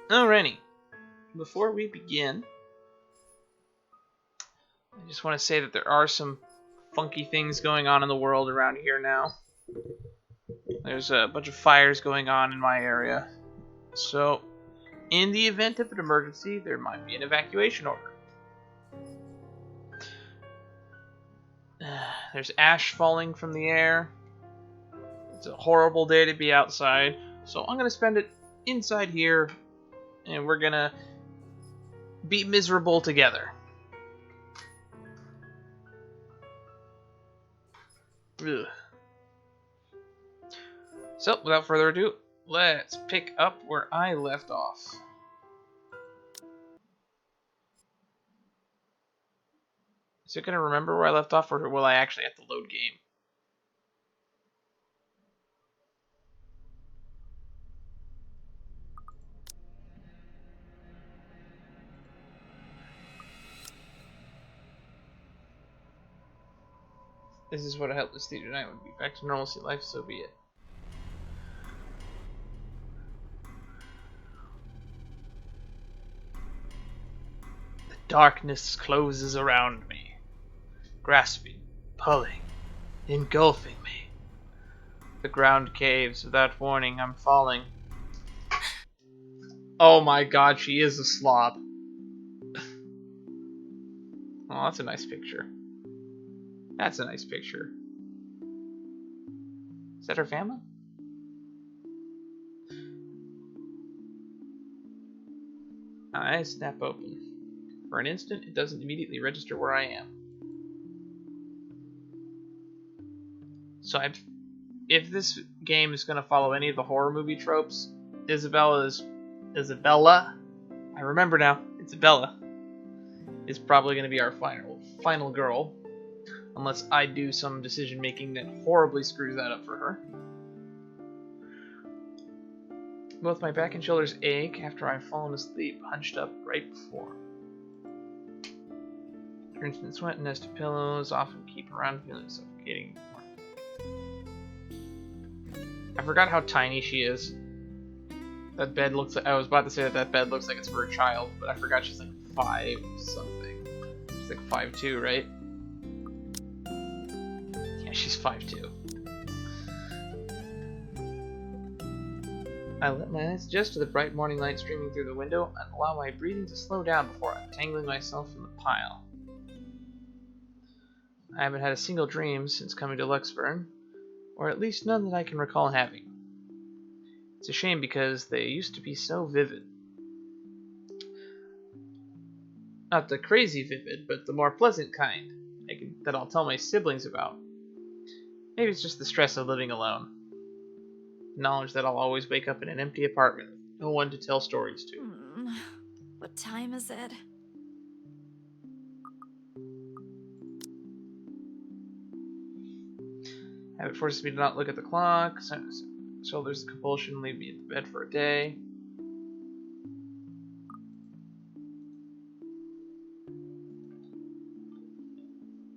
Alrighty. Before we begin, I just want to say that there are some funky things going on in the world around here now. There's a bunch of fires going on in my area. So, in the event of an emergency, there might be an evacuation order. There's ash falling from the air. It's a horrible day to be outside, so I'm going to spend it inside here, and we're going to be miserable together. Ugh. So, without further ado, let's pick up where I left off. Is it going to remember where I left off, or will I actually have to load game? This is what a helpless theater tonight would be. Back to normalcy life, so be it. The darkness closes around me, grasping, pulling, engulfing me. The ground caves. Without warning, I'm falling. Oh my god, she is a slob. Oh, that's a nice picture. That's a nice picture. Is that her family? Eyes snap open. For an instant, it doesn't immediately register where I am. So if this game is going to follow any of the horror movie tropes, Isabella, I remember now, Isabella, is probably going to be our final girl. Unless I do some decision making that horribly screws that up for her. Both my back and shoulders ache after I've fallen asleep, hunched up right before. For instance, sweat and nest of pillows often keep around feeling suffocating. I forgot how tiny she is. That bed looks like, I was about to say that bed looks like it's for a child, but I forgot she's like 5 something. She's like 5'2", right? She's 5'2". I let my eyes adjust to the bright morning light streaming through the window and allow my breathing to slow down before untangling myself from the pile. I haven't had a single dream since coming to Luxburn, or at least none that I can recall having. It's a shame because they used to be so vivid. Not the crazy vivid, but the more pleasant kind that I'll tell my siblings about. Maybe it's just the stress of living alone. The knowledge that I'll always wake up in an empty apartment with no one to tell stories to. What time is it? Habit forces me to not look at the clock, so there's the compulsion to leave me in bed for a day.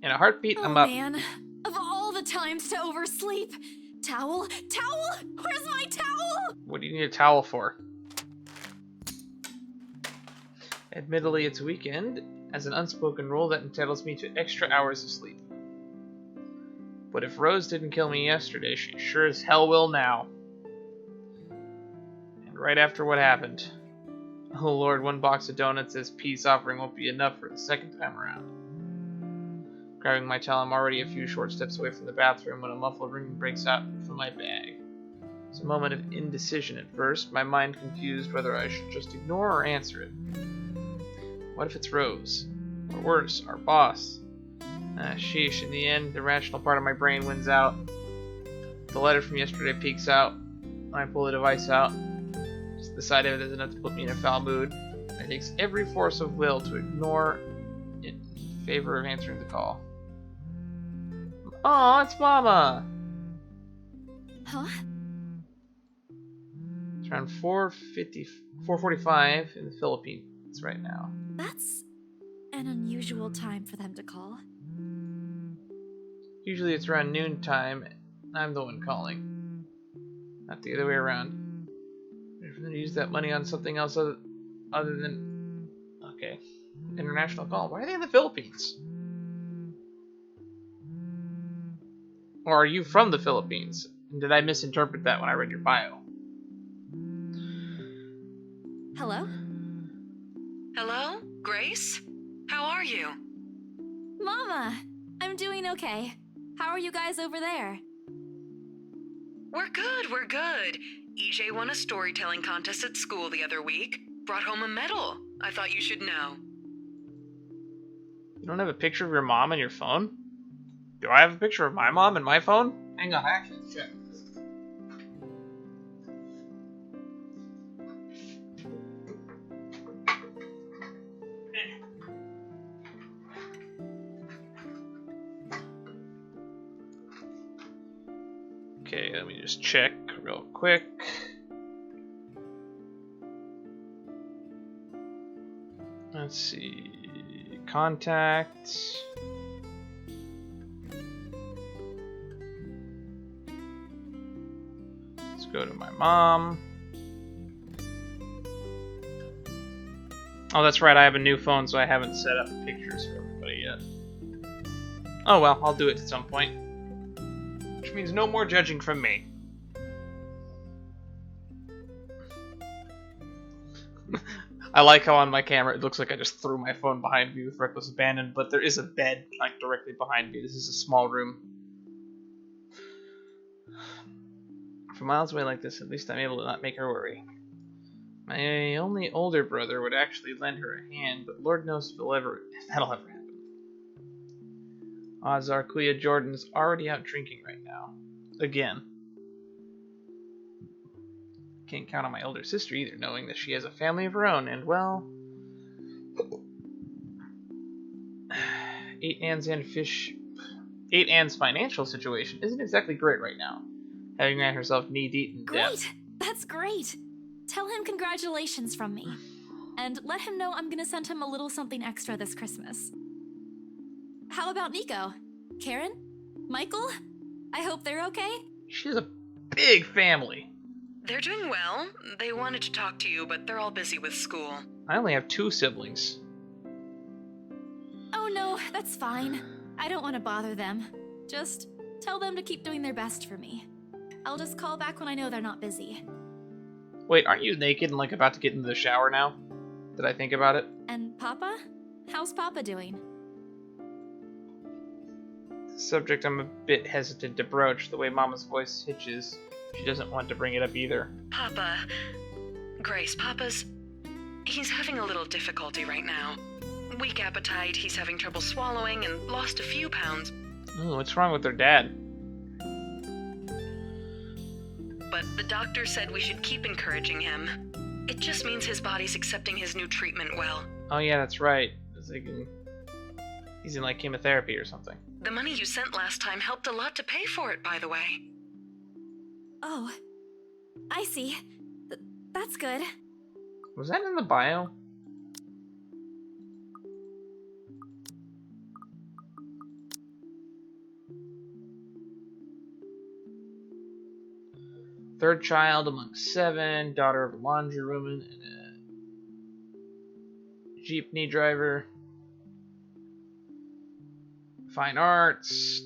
In a heartbeat, I'm up. Oh man, of all the times to oversleep. Towel? Towel? Where's my towel? What do you need a towel for? Admittedly, it's a weekend, as an unspoken rule that entitles me to extra hours of sleep. But if Rose didn't kill me yesterday, she sure as hell will now. And right after what happened. Oh lord, one box of donuts as peace offering won't be enough for the second time around. Grabbing my towel, I'm already a few short steps away from the bathroom when a muffled ring breaks out from my bag. It's a moment of indecision at first, my mind confused whether I should just ignore or answer it. What if it's Rose? Or worse, our boss? Sheesh, in the end, the rational part of my brain wins out. The letter from yesterday peeks out. When I pull the device out, just the sight of it is enough to put me in a foul mood. It takes every force of will to ignore it in favor of answering the call. Aw, it's Mama! Huh? It's around 4:45 in the Philippines right now. That's an unusual time for them to call. Usually it's around noontime, and I'm the one calling. Not the other way around. I'm gonna use that money on something else other than... Okay. International call. Why are they in the Philippines? Or are you from the Philippines? And did I misinterpret that when I read your bio? Hello? Hello? Grace? How are you? Mama! I'm doing okay. How are you guys over there? We're good, we're good. EJ won a storytelling contest at school the other week. Brought home a medal. I thought you should know. You don't have a picture of your mom on your phone? Do I have a picture of my mom in my phone? Hang on, I actually have to check. Okay, let me just check real quick. Let's see. Contacts. Let's go to my mom. Oh, that's right, I have a new phone, so I haven't set up pictures for everybody yet. Oh well, I'll do it at some point. Which means no more judging from me. I like how on my camera it looks like I just threw my phone behind me with reckless abandon, but there is a bed like directly behind me. This is a small room. From miles away like this, at least I'm able to not make her worry. My only older brother would actually lend her a hand, but Lord knows if that'll ever happen. Odds are Kuya Jordan's already out drinking right now. Again. Can't count on my older sister either, knowing that she has a family of her own, and well... Aunt Anne's financial situation isn't exactly great right now, having ran herself knee-deep in debt. Great! That's great! Tell him congratulations from me. And let him know I'm gonna send him a little something extra this Christmas. How about Nico? Karen? Michael? I hope they're okay? She has a big family. They're doing well. They wanted to talk to you, but they're all busy with school. I only have 2 siblings. Oh no, that's fine. I don't want to bother them. Just tell them to keep doing their best for me. I'll just call back when I know they're not busy. Wait, aren't you naked and like about to get into the shower now? Did I think about it? And Papa? How's Papa doing? The subject I'm a bit hesitant to broach. The way Mama's voice hitches, she doesn't want to bring it up either. Papa... Grace, he's having a little difficulty right now. Weak appetite, he's having trouble swallowing, and lost a few pounds. Oh, what's wrong with their dad? But the doctor said we should keep encouraging him. It just means his body's accepting his new treatment well. Oh yeah, that's right. He's in like chemotherapy or something. The money you sent last time helped a lot to pay for it, by the way. Oh, I see. That's good. Was that in the bio? Third child among 7, daughter of a laundrywoman and a jeepney driver. Fine arts.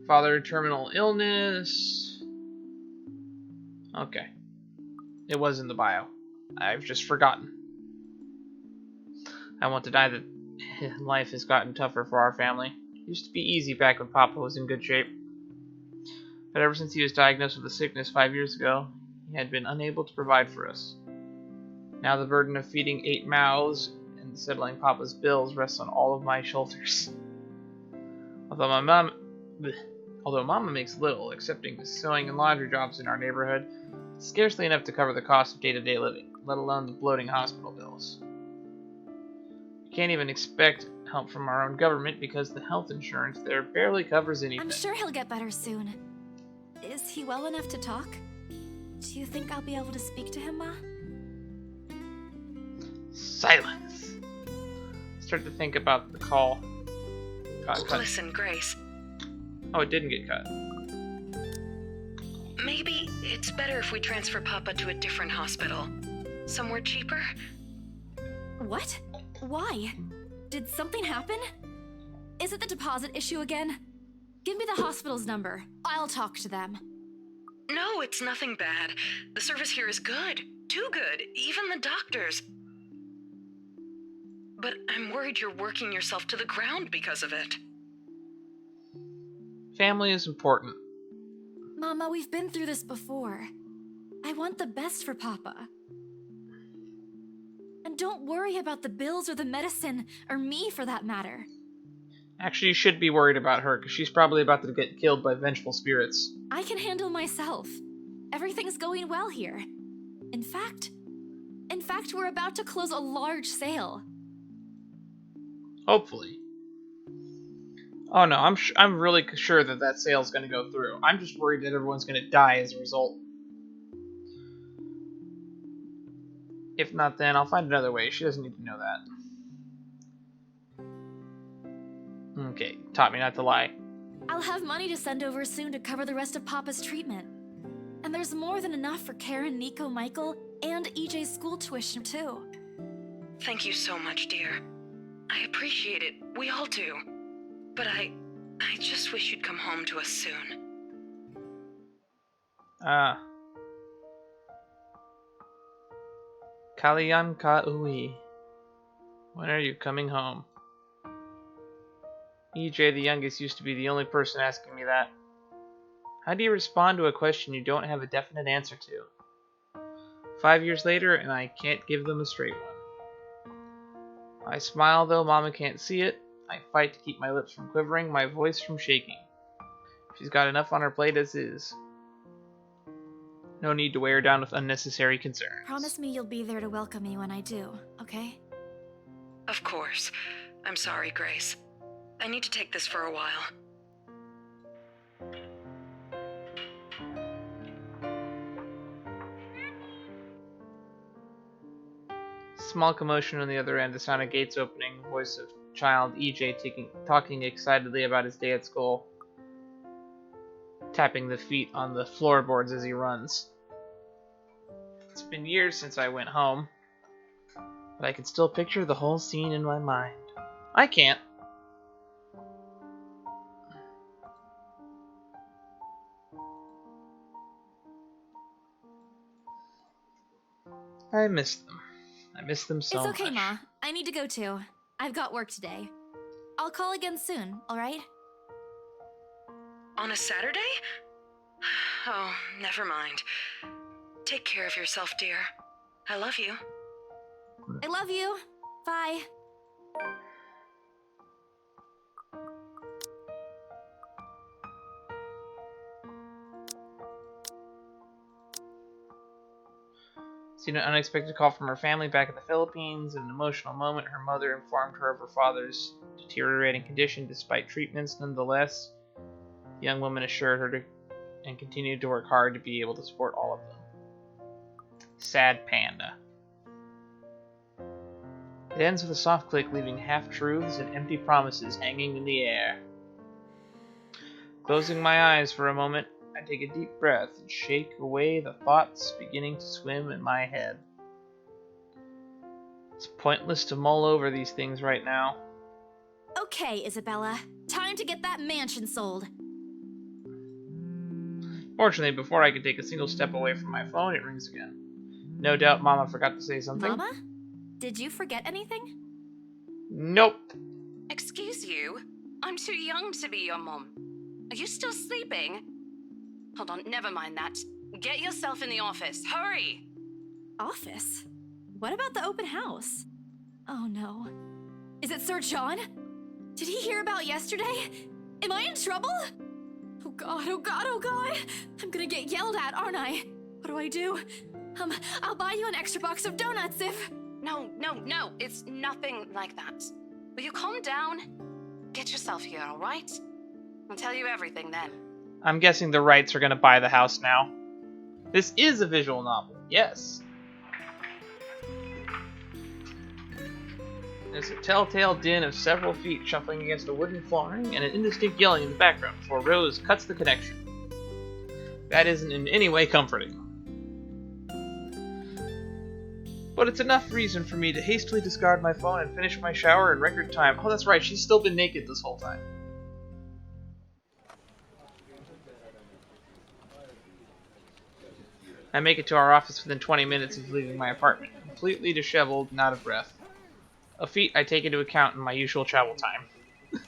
Father, terminal illness. Okay. It was in the bio. I've just forgotten. I won't deny that life has gotten tougher for our family. It used to be easy back when Papa was in good shape. But ever since he was diagnosed with a sickness 5 years ago, he had been unable to provide for us. Now the burden of feeding 8 mouths and settling Papa's bills rests on all of my shoulders. Although Mama makes little, excepting the sewing and laundry jobs in our neighborhood, it's scarcely enough to cover the cost of day-to-day living, let alone the bloating hospital bills. We can't even expect help from our own government because the health insurance there barely covers anything. I'm sure he'll get better soon. Is he well enough to talk? Do you think I'll be able to speak to him, Ma? Silence. Start to think about the call. Listen, Grace. Oh, it didn't get cut. Maybe it's better if we transfer Papa to a different hospital. Somewhere cheaper? What? Why? Did something happen? Is it the deposit issue again? Give me the hospital's number. I'll talk to them. No, it's nothing bad. The service here is good. Too good. Even the doctors. But I'm worried you're working yourself to the ground because of it. Family is important. Mama, we've been through this before. I want the best for Papa. And don't worry about the bills or the medicine, or me for that matter. Actually, you should be worried about her, because she's probably about to get killed by vengeful spirits. I can handle myself. Everything's going well here. In fact, we're about to close a large sale. Hopefully. Oh no, I'm really sure that sale's going to go through. I'm just worried that everyone's going to die as a result. If not, then I'll find another way. She doesn't need to know that. Okay, taught me not to lie. I'll have money to send over soon to cover the rest of Papa's treatment. And there's more than enough for Karen, Nico, Michael, and EJ's school tuition too. Thank you so much, dear. I appreciate it. We all do. But I just wish you'd come home to us soon. Kalian Ka'ui. When are you coming home? EJ, the youngest, used to be the only person asking me that. How do you respond to a question you don't have a definite answer to? 5 years later, and I can't give them a straight one. I smile, though Mama can't see it. I fight to keep my lips from quivering, my voice from shaking. She's got enough on her plate as is. No need to weigh her down with unnecessary concerns. Promise me you'll be there to welcome me when I do, okay? Of course. I'm sorry, Grace. I need to take this for a while. Small commotion on the other end, the sound of gates opening, voice of child EJ talking excitedly about his day at school, tapping the feet on the floorboards as he runs. It's been years since I went home, but I can still picture the whole scene in my mind. I can't. I miss them. I miss them so much. It's okay, Ma. I need to go too. I've got work today. I'll call again soon, alright? On a Saturday? Oh, never mind. Take care of yourself, dear. I love you. I love you. Bye. Seen an unexpected call from her family back in the Philippines. In an emotional moment, her mother informed her of her father's deteriorating condition despite treatments. Nonetheless, the young woman assured her and continued to work hard to be able to support all of them. Sad panda. It ends with a soft click, leaving half-truths and empty promises hanging in the air. Closing my eyes for a moment, I take a deep breath and shake away the thoughts beginning to swim in my head. It's pointless to mull over these things right now. Okay, Isabella. Time to get that mansion sold. Fortunately, before I could take a single step away from my phone, it rings again. No doubt Mama forgot to say something. Mama? Did you forget anything? Nope. Excuse you? I'm too young to be your mom. Are you still sleeping? Hold on, never mind that. Get yourself in the office. Hurry! Office? What about the open house? Oh no. Is it Sir John? Did he hear about yesterday? Am I in trouble? Oh god, oh god, oh god! I'm gonna get yelled at, aren't I? What do I do? I'll buy you an extra box of donuts if... No, it's nothing like that. Will you calm down? Get yourself here, alright? I'll tell you everything then. I'm guessing the Wrights are going to buy the house now. This is a visual novel, yes. There's a telltale din of several feet shuffling against a wooden flooring and an indistinct yelling in the background before Rose cuts the connection. That isn't in any way comforting. But it's enough reason for me to hastily discard my phone and finish my shower in record time. Oh, that's right, she's still been naked this whole time. I make it to our office within 20 minutes of leaving my apartment, completely disheveled and out of breath. A feat I take into account in my usual travel time.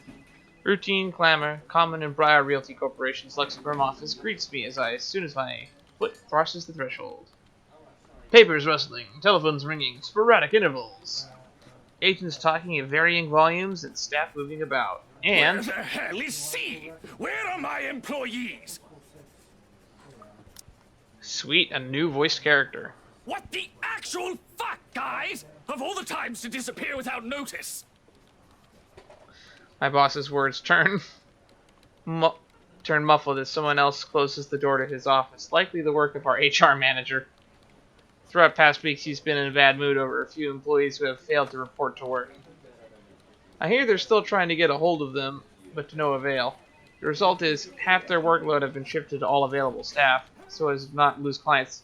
Routine, clamor, common in Briar Realty Corporation's Luxembourg office greets me as soon as my foot crosses the threshold. Papers rustling, telephones ringing, sporadic intervals. Agents talking at varying volumes and staff moving about. And... Where the hell is C? Where are my employees? Sweet, a new voiced character. What the actual fuck, guys? Of all the times to disappear without notice. My boss's words turn muffled as someone else closes the door to his office, likely the work of our HR manager. Throughout past weeks, he's been in a bad mood over a few employees who have failed to report to work. I hear they're still trying to get a hold of them, but to no avail. The result is, half their workload have been shifted to all available staff, so as not lose clients.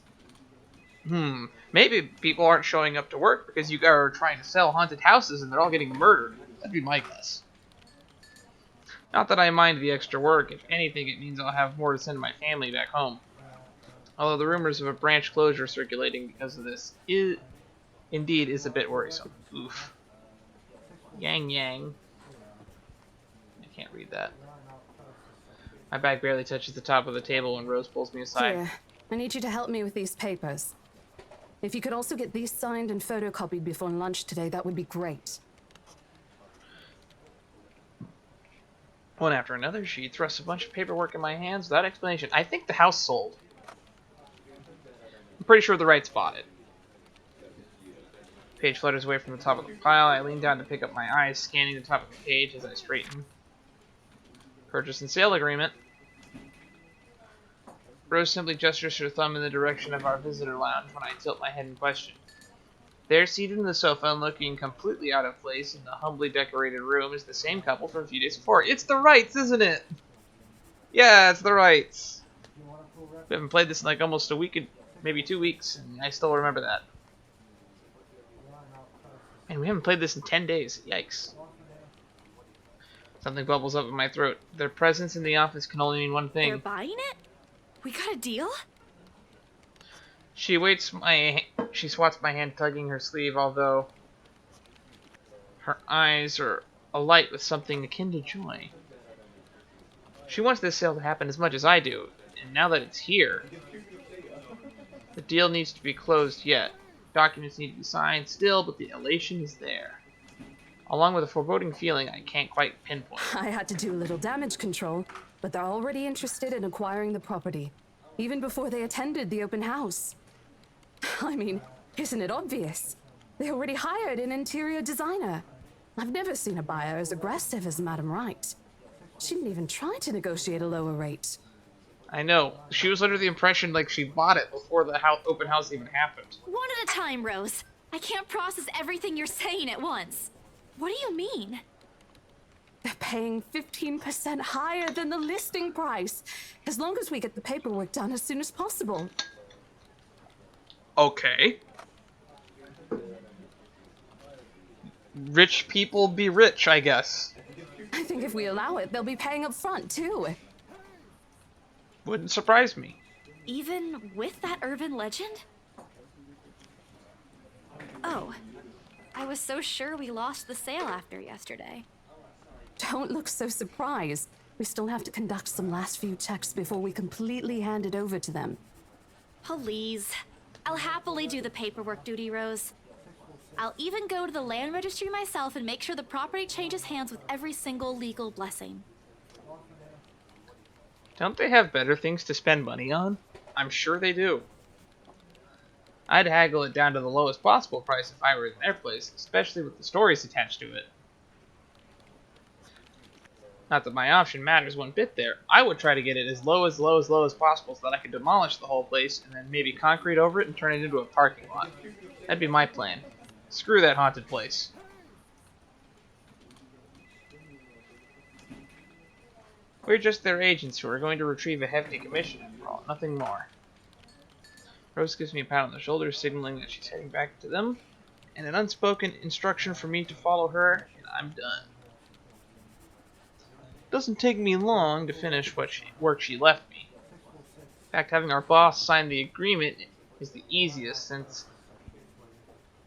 Maybe people aren't showing up to work because you guys are trying to sell haunted houses and they're all getting murdered. That'd be my guess. Not that I mind the extra work. If anything, it means I'll have more to send my family back home. Although the rumors of a branch closure circulating because of this is a bit worrisome. Oof. Yang yang. I can't read that. My bag barely touches the top of the table when Rose pulls me aside. Here, I need you to help me with these papers. If you could also get these signed and photocopied before lunch today, that would be great. One after another, she thrusts a bunch of paperwork in my hands without explanation. I think the house sold. I'm pretty sure the rights bought it. Page flutters away from the top of the pile. I lean down to pick up my eyes, scanning the top of the page as I straighten. Purchase and sale agreement. Rose simply gestures her thumb in the direction of our visitor lounge when I tilt my head in question. There, seated in the sofa and looking completely out of place in the humbly decorated room, is the same couple from a few days before. It's the Wrights, isn't it? Yeah, it's the Wrights. We haven't played this in like almost a week, maybe 2 weeks, and I still remember that. Man, we haven't played this in 10 days. Yikes. Something bubbles up in my throat. Their presence in the office can only mean one thing. They're buying it? We got a deal? She swats my hand, tugging her sleeve, although her eyes are alight with something akin to joy. She wants this sale to happen as much as I do, and now that it's here, the deal needs to be closed yet. Documents need to be signed still, but the elation is there. Along with a foreboding feeling I can't quite pinpoint. I had to do a little damage control, but they're already interested in acquiring the property, even before they attended the open house. I mean, isn't it obvious? They already hired an interior designer. I've never seen a buyer as aggressive as Madam Wright. She didn't even try to negotiate a lower rate. I know. She was under the impression like she bought it before the open house even happened. One at a time, Rose. I can't process everything you're saying at once. What do you mean? They're paying 15% higher than the listing price, as long as we get the paperwork done as soon as possible. Okay. Rich people be rich, I guess. I think if we allow it, they'll be paying up front, too. Wouldn't surprise me. Even with that urban legend? Oh, I was so sure we lost the sale after yesterday. Don't look so surprised. We still have to conduct some last few checks before we completely hand it over to them. Please. I'll happily do the paperwork duty, Rose. I'll even go to the land registry myself and make sure the property changes hands with every single legal blessing. Don't they have better things to spend money on? I'm sure they do. I'd haggle it down to the lowest possible price if I were in their place, especially with the stories attached to it. Not that my option matters one bit there. I would try to get it as low as possible so that I could demolish the whole place and then maybe concrete over it and turn it into a parking lot. That'd be my plan. Screw that haunted place. We're just their agents who are going to retrieve a hefty commission after all, nothing more. Rose gives me a pat on the shoulder, signaling that she's heading back to them, and an unspoken instruction for me to follow her, and I'm done. Doesn't take me long to finish what work she left me. In fact, having our boss sign the agreement is the easiest, since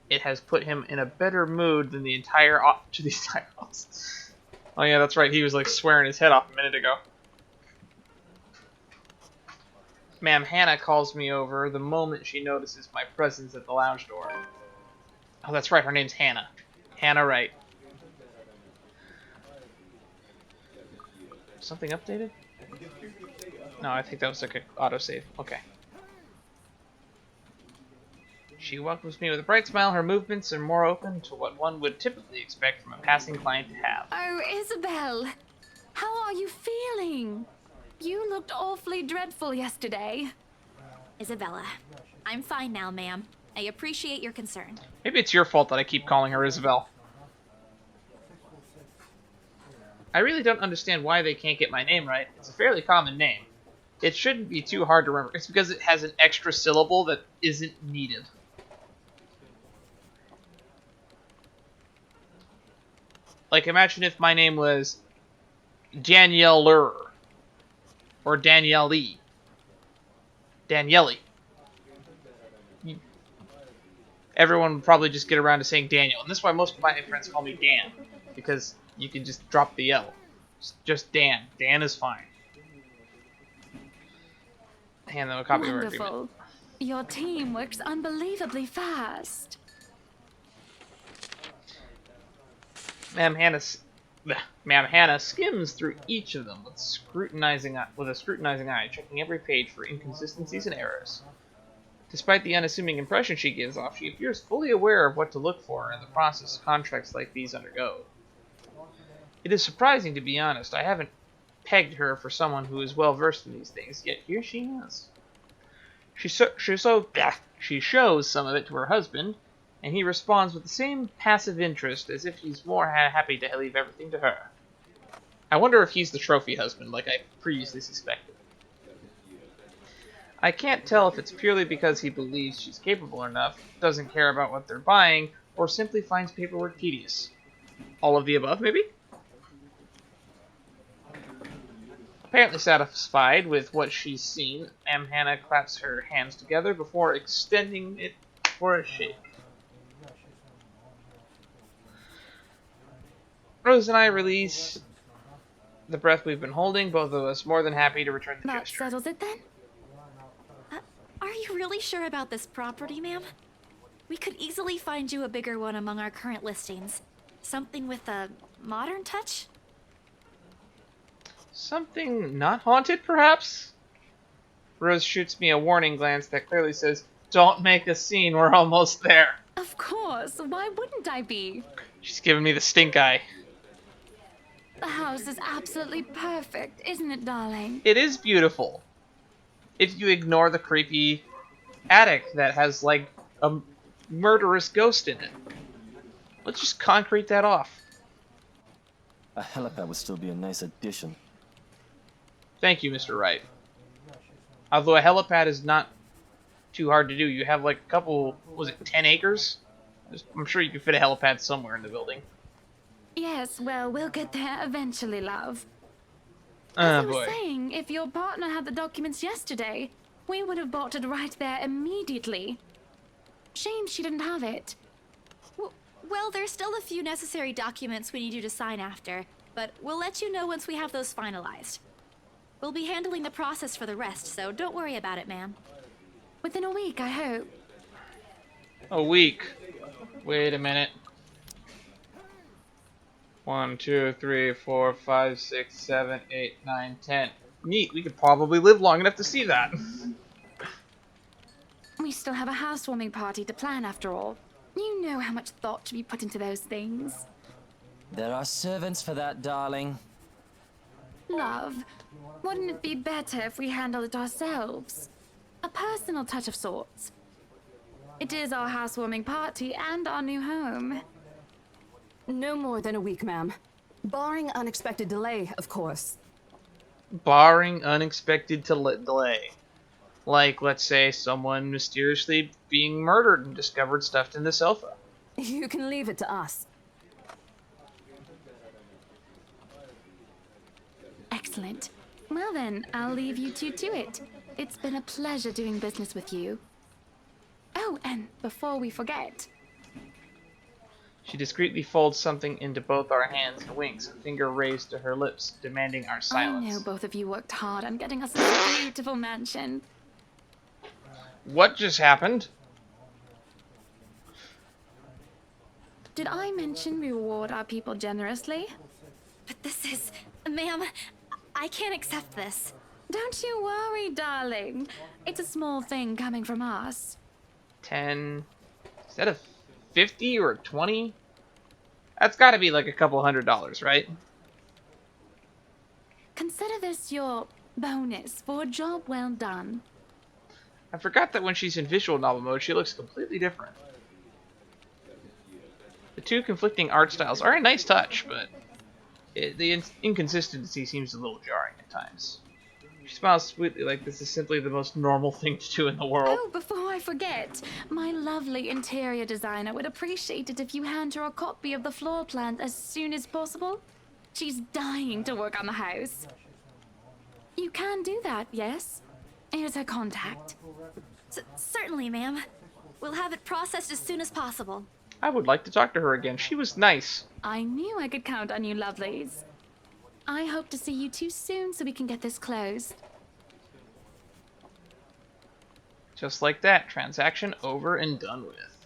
it has put him in a better mood than the entire office. Oh yeah, that's right. He was like swearing his head off a minute ago. Ma'am Hannah calls me over the moment she notices my presence at the lounge door. Oh, that's right. Her name's Hannah. Hannah Wright. Something updated? No, I think that was like an autosave. Okay. She welcomes me with a bright smile. Her movements are more open to what one would typically expect from a passing client to have. Oh, Isabel. How are you feeling? You looked awfully dreadful yesterday. Isabella, I'm fine now, ma'am. I appreciate your concern. Maybe it's your fault that I keep calling her Isabel. I really don't understand why they can't get my name right. It's a fairly common name. It shouldn't be too hard to remember. It's because it has an extra syllable that isn't needed. Like, imagine if my name was Danielle Lur. Or Danielle Lee. Danielle. Everyone would probably just get around to saying Daniel. And this is why most of my friends call me Dan. Because you can just drop the L. Just Dan. Dan is fine. Hand them a copy of our agreement. Wonderful. Your team works unbelievably fast. Ma'am Hannah skims through each of them with a scrutinizing eye, checking every page for inconsistencies and errors. Despite the unassuming impression she gives off, she appears fully aware of what to look for in the process contracts like these undergo. It is surprising, to be honest. I haven't pegged her for someone who is well versed in these things, yet here she is. She shows some of it to her husband, and he responds with the same passive interest as if he's more happy to leave everything to her. I wonder if he's the trophy husband, like I previously suspected. I can't tell if it's purely because he believes she's capable enough, doesn't care about what they're buying, or simply finds paperwork tedious. All of the above, maybe? Apparently satisfied with what she's seen, Ma'am Hannah claps her hands together before extending it for a shake. Rose and I release the breath we've been holding, both of us more than happy to return the That gesture. settles it then? Are you really sure about this property, ma'am? We could easily find you a bigger one among our current listings. Something with a modern touch? Something not haunted, perhaps? Rose shoots me a warning glance that clearly says, "Don't make a scene, we're almost there." Of course. Why wouldn't I be? She's giving me the stink eye. The house is absolutely perfect, isn't it, darling? It is beautiful. If you ignore the creepy attic that has, like, a murderous ghost in it. Let's just concrete that off. A helipad would still be a nice addition. Thank you, Mr. Wright. Although a helipad is not too hard to do. You have, like, a couple, was it 10 acres? I'm sure you can fit a helipad somewhere in the building. Yes, well, we'll get there eventually, love. Oh, As I was boy. saying, if your partner had the documents yesterday, we would have bought it right there immediately. Shame she didn't have it. Well, there's still a few necessary documents we need you to sign after, but we'll let you know once we have those finalized. We'll be handling the process for the rest, so don't worry about it, ma'am. Within a week, I hope. A week. Wait a minute. 1, 2, 3, 4, 5, 6, 7, 8, 9, 10. Neat, we could probably live long enough to see that. We still have a housewarming party to plan after all. You know how much thought should be put into those things. There are servants for that, darling. Love, wouldn't it be better if we handled it ourselves? A personal touch of sorts. It is our housewarming party and our new home. No more than a week, ma'am. Barring unexpected delay, of course. Barring unexpected delay. Like, let's say, someone mysteriously being murdered and discovered stuffed in the sofa. You can leave it to us. Excellent. Well then, I'll leave you two to it. It's been a pleasure doing business with you. Oh, and before we forget, She discreetly folds something into both our hands and winks, a finger raised to her lips, demanding our silence. I know both of you worked hard on getting us this beautiful mansion. What just happened? Did I mention we reward our people generously? But this is... Ma'am, I can't accept this. Don't you worry, darling. It's a small thing coming from us. 10... Is that a 50 or a 20? That's gotta be like a couple $100, right? Consider this your bonus for a job well done. I forgot that when she's in visual novel mode, she looks completely different. The two conflicting art styles are a nice touch, but the inconsistency seems a little jarring at times. She smiles sweetly like this is simply the most normal thing to do in the world. Oh, before I forget, my lovely interior designer would appreciate it if you hand her a copy of the floor plan as soon as possible. She's dying to work on the house. You can do that, yes? Here's her contact. Certainly, ma'am. We'll have it processed as soon as possible. I would like to talk to her again. She was nice. I knew I could count on you, lovelies. I hope to see you two soon so we can get this closed. Just like that, transaction over and done with.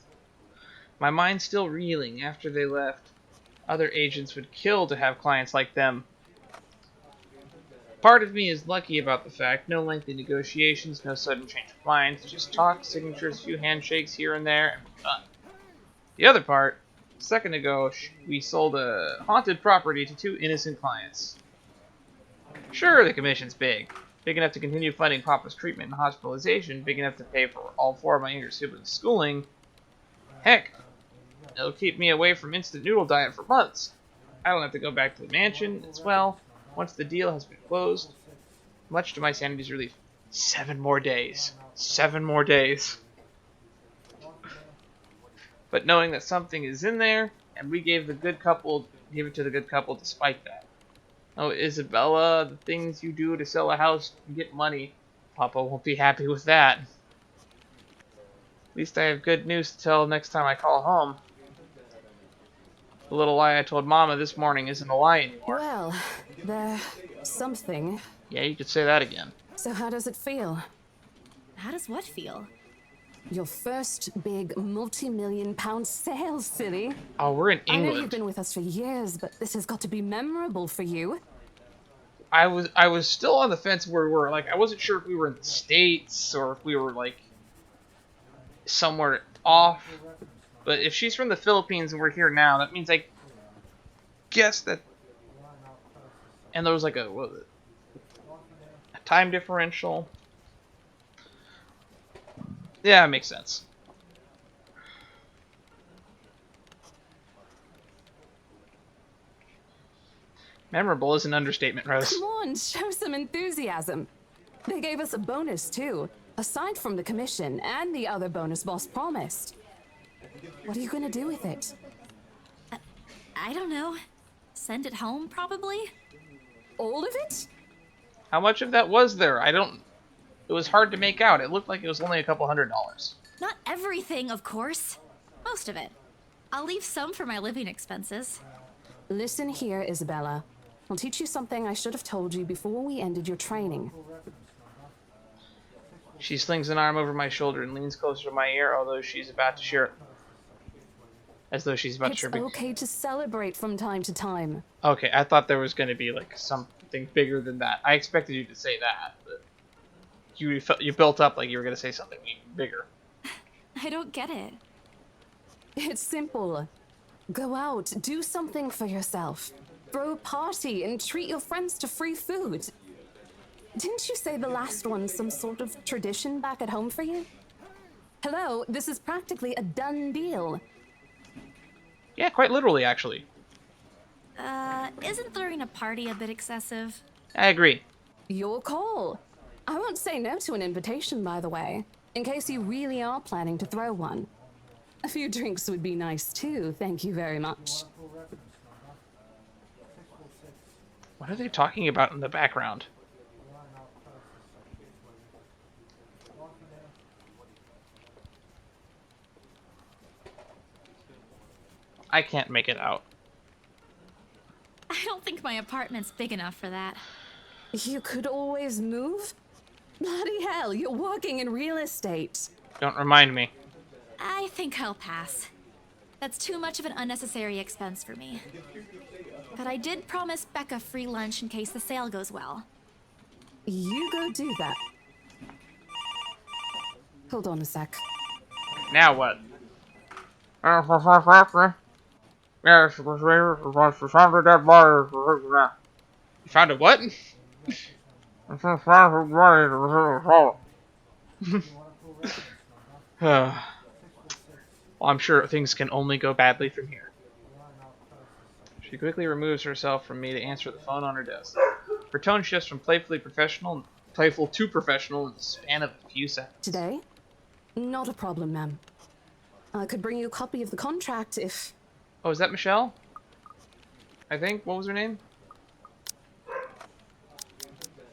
My mind's still reeling after they left. Other agents would kill to have clients like them. Part of me is lucky about the fact, no lengthy negotiations, no sudden change of minds, just talk, signatures, a few handshakes here and there, and we're done. The other part, a second ago, we sold a haunted property to two innocent clients. Sure, the commission's big. Big enough to continue funding Papa's treatment and hospitalization, big enough to pay for all four of my younger siblings' schooling. Heck, it'll keep me away from instant noodle diet for months. I don't have to go back to the mansion as well, once the deal has been closed. Much to my sanity's relief. 7 more days. 7 more days. But knowing that something is in there, and we gave it to the good couple despite that. Oh, Isabella, the things you do to sell a house and get money. Papa won't be happy with that. At least I have good news to tell next time I call home. The little lie I told Mama this morning isn't a lie anymore. Well, there's something. Yeah, you could say that again. So how does it feel? How does what feel? Your first big multi-million-pound sale, silly. Oh, we're in I know you've England. been with us for years, but this has got to be memorable for you. I was still on the fence where we were. Like, I wasn't sure if we were in the States or if we were, like, somewhere off. But if she's from the Philippines and we're here now, that means I guess that... And there was, like, what was it? A time differential. Yeah, it makes sense. Memorable is an understatement, Rose. Come on, show some enthusiasm. They gave us a bonus, too, aside from the commission and the other bonus boss promised. What are you gonna do with it? I don't know. Send it home, probably? All of it? How much of that was there? It was hard to make out. It looked like it was only a couple $100. Not everything, of course. Most of it. I'll leave some for my living expenses. Listen here, Isabella. I'll teach you something I should have told you before we ended your training. She slings an arm over my shoulder and leans closer to my ear, although she's about to share... As though she's about to It's share... okay to celebrate from time to time. Okay, I thought there was going to be, like, something bigger than that. I expected you to say that, but... You built up like you were going to say something even bigger. I don't get it. It's simple. Go out, do something for yourself. Throw a party and treat your friends to free food. Didn't you say the last one's some sort of tradition back at home for you? Hello, this is practically a done deal. Yeah, quite literally, actually. Isn't throwing a party a bit excessive? I agree. Your call. I won't say no to an invitation, by the way, in case you really are planning to throw one. A few drinks would be nice too, thank you very much. What are they talking about in the background? I can't make it out. I don't think my apartment's big enough for that. You could always move? Bloody hell, you're working in real estate. Don't remind me. I think I'll pass. That's too much of an unnecessary expense for me. But I did promise Becca free lunch in case the sale goes well. You go do that. Hold on a sec. Now what? You found a what? Well, I'm sure things can only go badly from here. She quickly removes herself from me to answer the phone on her desk. Her tone shifts from playful to professional in the span of a few seconds. Today? Not a problem, ma'am. I could bring you a copy of the contract if... Oh, is that Michelle? I think. What was her name?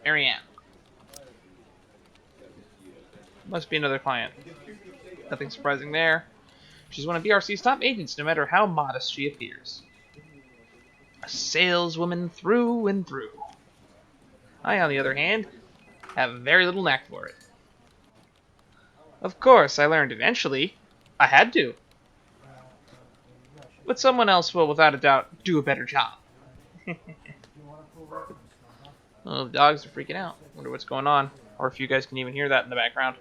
Marianne. Must be another client. Nothing surprising there. She's one of BRC's top agents, no matter how modest she appears. A saleswoman through and through. I, on the other hand, have very little knack for it. Of course, I learned eventually. I had to. But someone else will, without a doubt, do a better job. Oh, the dogs are freaking out. Wonder what's going on. Or if you guys can even hear that in the background.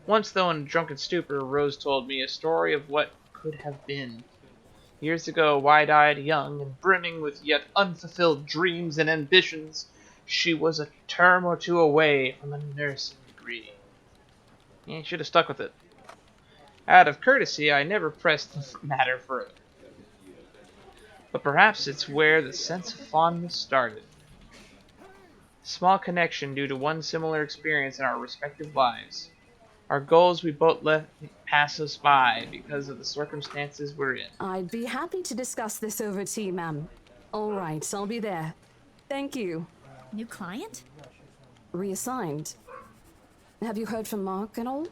Once, though, in a drunken stupor, Rose told me a story of what could have been. Years ago, wide-eyed, young, and brimming with yet unfulfilled dreams and ambitions, she was a term or two away from a nursing degree. You should have stuck with it. Out of courtesy, I never pressed the matter further. But perhaps it's where the sense of fondness started. Small connection due to one similar experience in our respective lives. Our goals we both let pass us by because of the circumstances we're in. I'd be happy to discuss this over tea, ma'am. All right, I'll be there. Thank you. New client? Reassigned. Have you heard from Mark at all?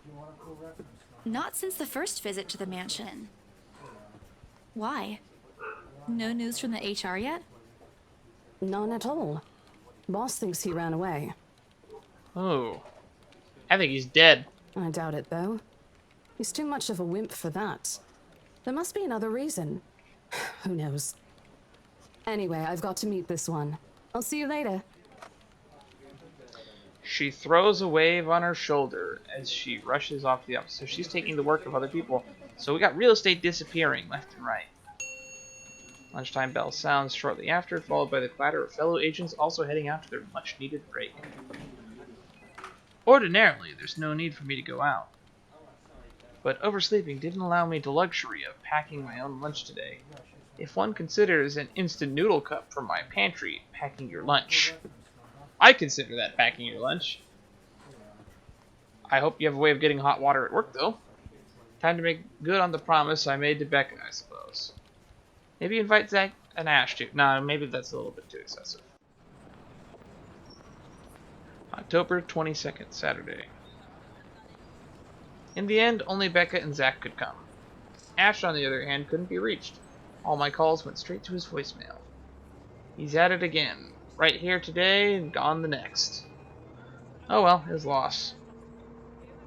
Not since the first visit to the mansion. Why? No news from the HR yet? None at all. Boss thinks he ran away. Oh. I think he's dead. I doubt it, though. He's too much of a wimp for that. There must be another reason. Who knows? Anyway, I've got to meet this one. I'll see you later. She throws a wave on her shoulder as she rushes off the office. So she's taking the work of other people. So we got real estate disappearing left and right. Lunchtime bell sounds shortly after, followed by the clatter of fellow agents also heading out to their much-needed break. Ordinarily, there's no need for me to go out. But oversleeping didn't allow me the luxury of packing my own lunch today. If one considers an instant noodle cup from my pantry packing your lunch, I consider that packing your lunch. I hope you have a way of getting hot water at work, though. Time to make good on the promise I made to Becca, I suppose. Maybe invite Zach and Ash too. Nah, maybe that's a little bit too excessive. October 22nd, Saturday. In the end, only Becca and Zach could come. Ash, on the other hand, couldn't be reached. All my calls went straight to his voicemail. He's at it again. Right here today and gone the next. Oh well, his loss.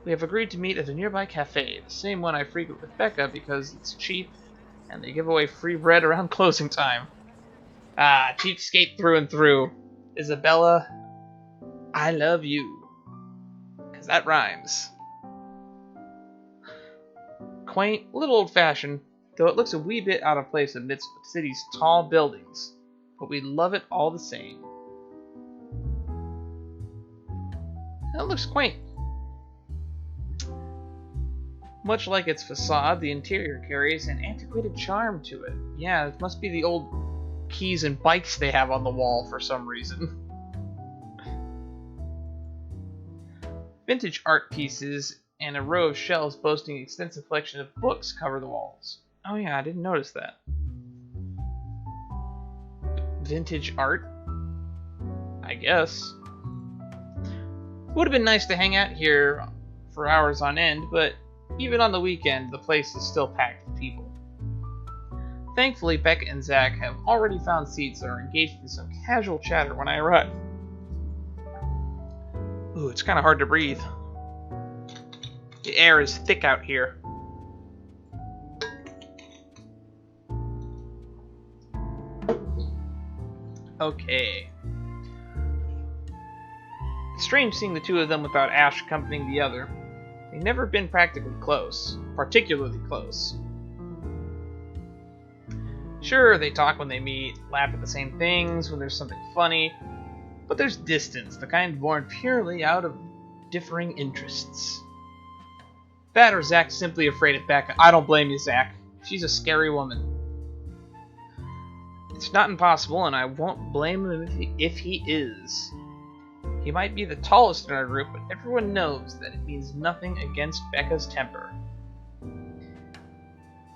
We have agreed to meet at a nearby cafe, the same one I frequent with Becca because it's cheap and they give away free bread around closing time. Ah, cheapskate through and through. Isabella, I love you. 'Cause that rhymes. Quaint, a little old-fashioned, though it looks a wee bit out of place amidst the city's tall buildings. But we love it all the same. It looks quaint. Much like its facade, the interior carries an antiquated charm to it. Yeah, it must be the old keys and bikes they have on the wall for some reason. Vintage art pieces and a row of shelves boasting an extensive collection of books cover the walls. Oh yeah, I didn't notice that. Vintage art? I guess. Would have been nice to hang out here for hours on end, but even on the weekend, the place is still packed with people. Thankfully, Becca and Zach have already found seats and are engaged in some casual chatter when I arrive. Ooh, it's kind of hard to breathe. The air is thick out here. Okay. It's strange seeing the two of them without Ash accompanying the other. They've never been practically close, particularly close. Sure, they talk when they meet, laugh at the same things when there's something funny, but there's distance, the kind born purely out of differing interests. That or Zach's simply afraid of Becca. I don't blame you, Zach. She's a scary woman. It's not impossible, and I won't blame him if he is. He might be the tallest in our group, but everyone knows that it means nothing against Becca's temper.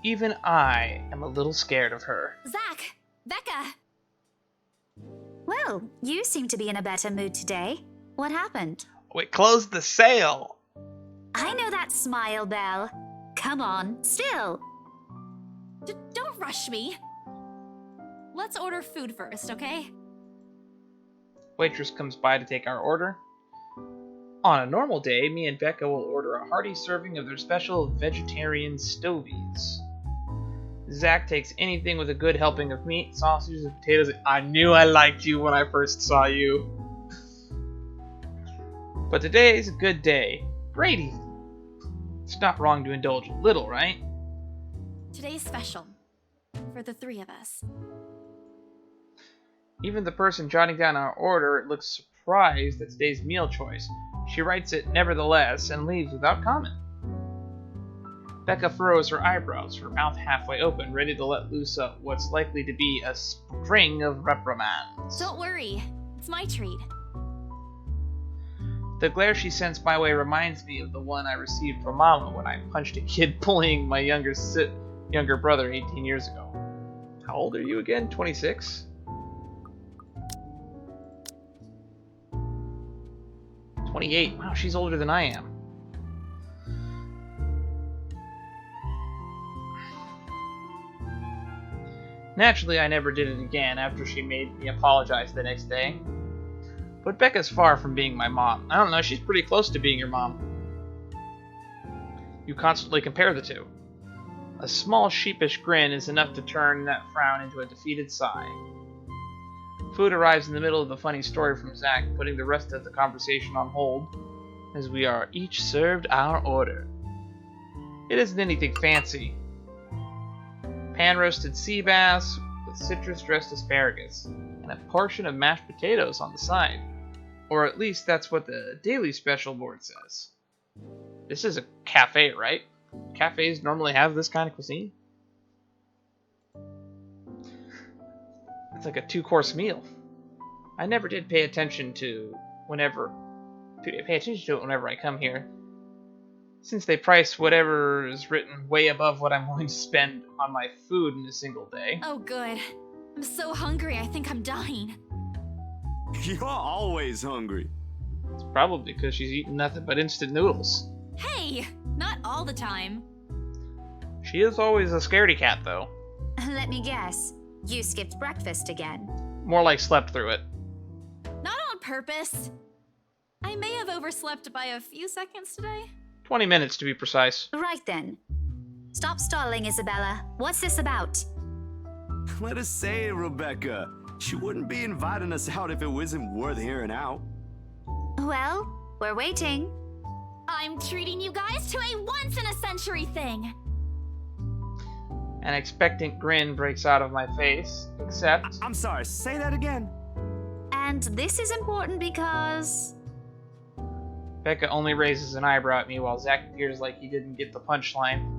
Even I am a little scared of her. Zach! Becca! Well, you seem to be in a better mood today. What happened? We closed the sale! I know that smile, Belle. Come on, still. Don't rush me. Let's order food first, okay? Waitress comes by to take our order. On a normal day, me and Becca will order a hearty serving of their special vegetarian stovies. Zach takes anything with a good helping of meat, sausages, and potatoes. I knew I liked you when I first saw you. But today's a good day. Great evening. It's not wrong to indulge a little, right? Today's special. For the three of us. Even the person jotting down our order looks surprised at today's meal choice. She writes it nevertheless and leaves without comment. Becca furrows her eyebrows, her mouth halfway open, ready to let loose what's likely to be a string of reprimands. Don't worry. It's my treat. The glare she sends my way reminds me of the one I received from Mama when I punched a kid bullying my younger brother 18 years ago. How old are you again? 26? 28. Wow, she's older than I am. Naturally, I never did it again after she made me apologize the next day. But Becca's far from being my mom. I don't know, she's pretty close to being your mom. You constantly compare the two. A small sheepish grin is enough to turn that frown into a defeated sigh. Food arrives in the middle of the funny story from Zach, putting the rest of the conversation on hold, as we are each served our order. It isn't anything fancy. Pan-roasted sea bass with citrus-dressed asparagus, and a portion of mashed potatoes on the side. Or at least that's what the daily special board says. This is a cafe, right? Cafes normally have this kind of cuisine? It's like a 2-course meal. I never did pay attention to it whenever I come here, since they price whatever is written way above what I'm willing to spend on my food in a single day. Oh, good. I'm so hungry, I think I'm dying. You're always hungry. It's probably because she's eating nothing but instant noodles. Hey! Not all the time. She is always a scaredy cat, though. Let me guess. You skipped breakfast again. More like slept through it. Not on purpose. I may have overslept by a few seconds today. 20 minutes to be precise. Right then. Stop stalling, Isabella. What's this about? Let us say it, Rebecca. She wouldn't be inviting us out if it wasn't worth hearing out. Well, we're waiting. I'm treating you guys to a once-in-a-century thing. An expectant grin breaks out of my face, except... I'm sorry, say that again. And this is important because... Becca only raises an eyebrow at me while Zach appears like he didn't get the punchline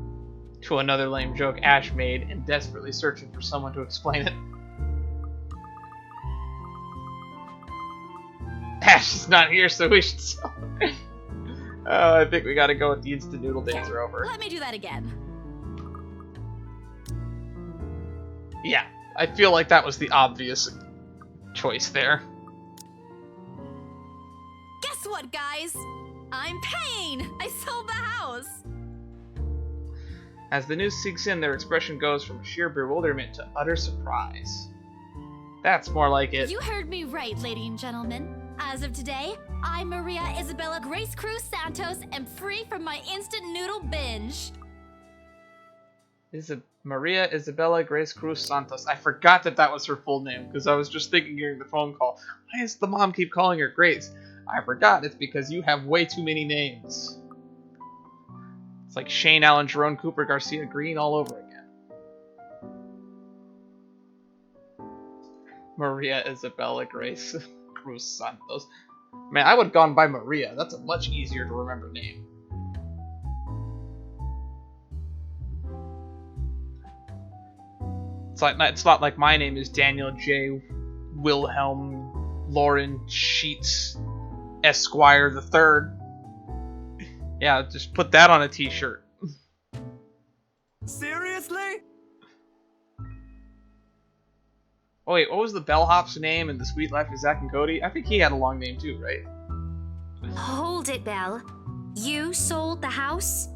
to another lame joke Ash made and desperately searching for someone to explain it. Cash is not here, so we should sell it. Oh, I think we gotta go with the instant noodle dancer over. Let me do that again. Yeah, I feel like that was the obvious choice there. Guess what, guys? I'm paying! I sold the house! As the news sinks in, their expression goes from sheer bewilderment to utter surprise. That's more like it. You heard me right, ladies and gentlemen. As of today, I'm Maria Isabella Grace Cruz Santos and free from my instant noodle binge. Maria Isabella Grace Cruz Santos. I forgot that was her full name because I was just thinking during the phone call, why does the mom keep calling her Grace? I forgot it's because you have way too many names. It's like Shane Allen, Jerome Cooper, Garcia Green all over again. Maria Isabella Grace Cruz Santos. Man, I would have gone by Maria. That's a much easier to remember name. It's not like my name is Daniel J. Wilhelm Lauren Sheets Esquire the Third. Yeah, just put that on a t-shirt. Seriously? Oh wait, what was the bellhop's name in The Sweet Life of Zack and Cody? I think he had a long name too, right? Hold it, Belle. You sold the house?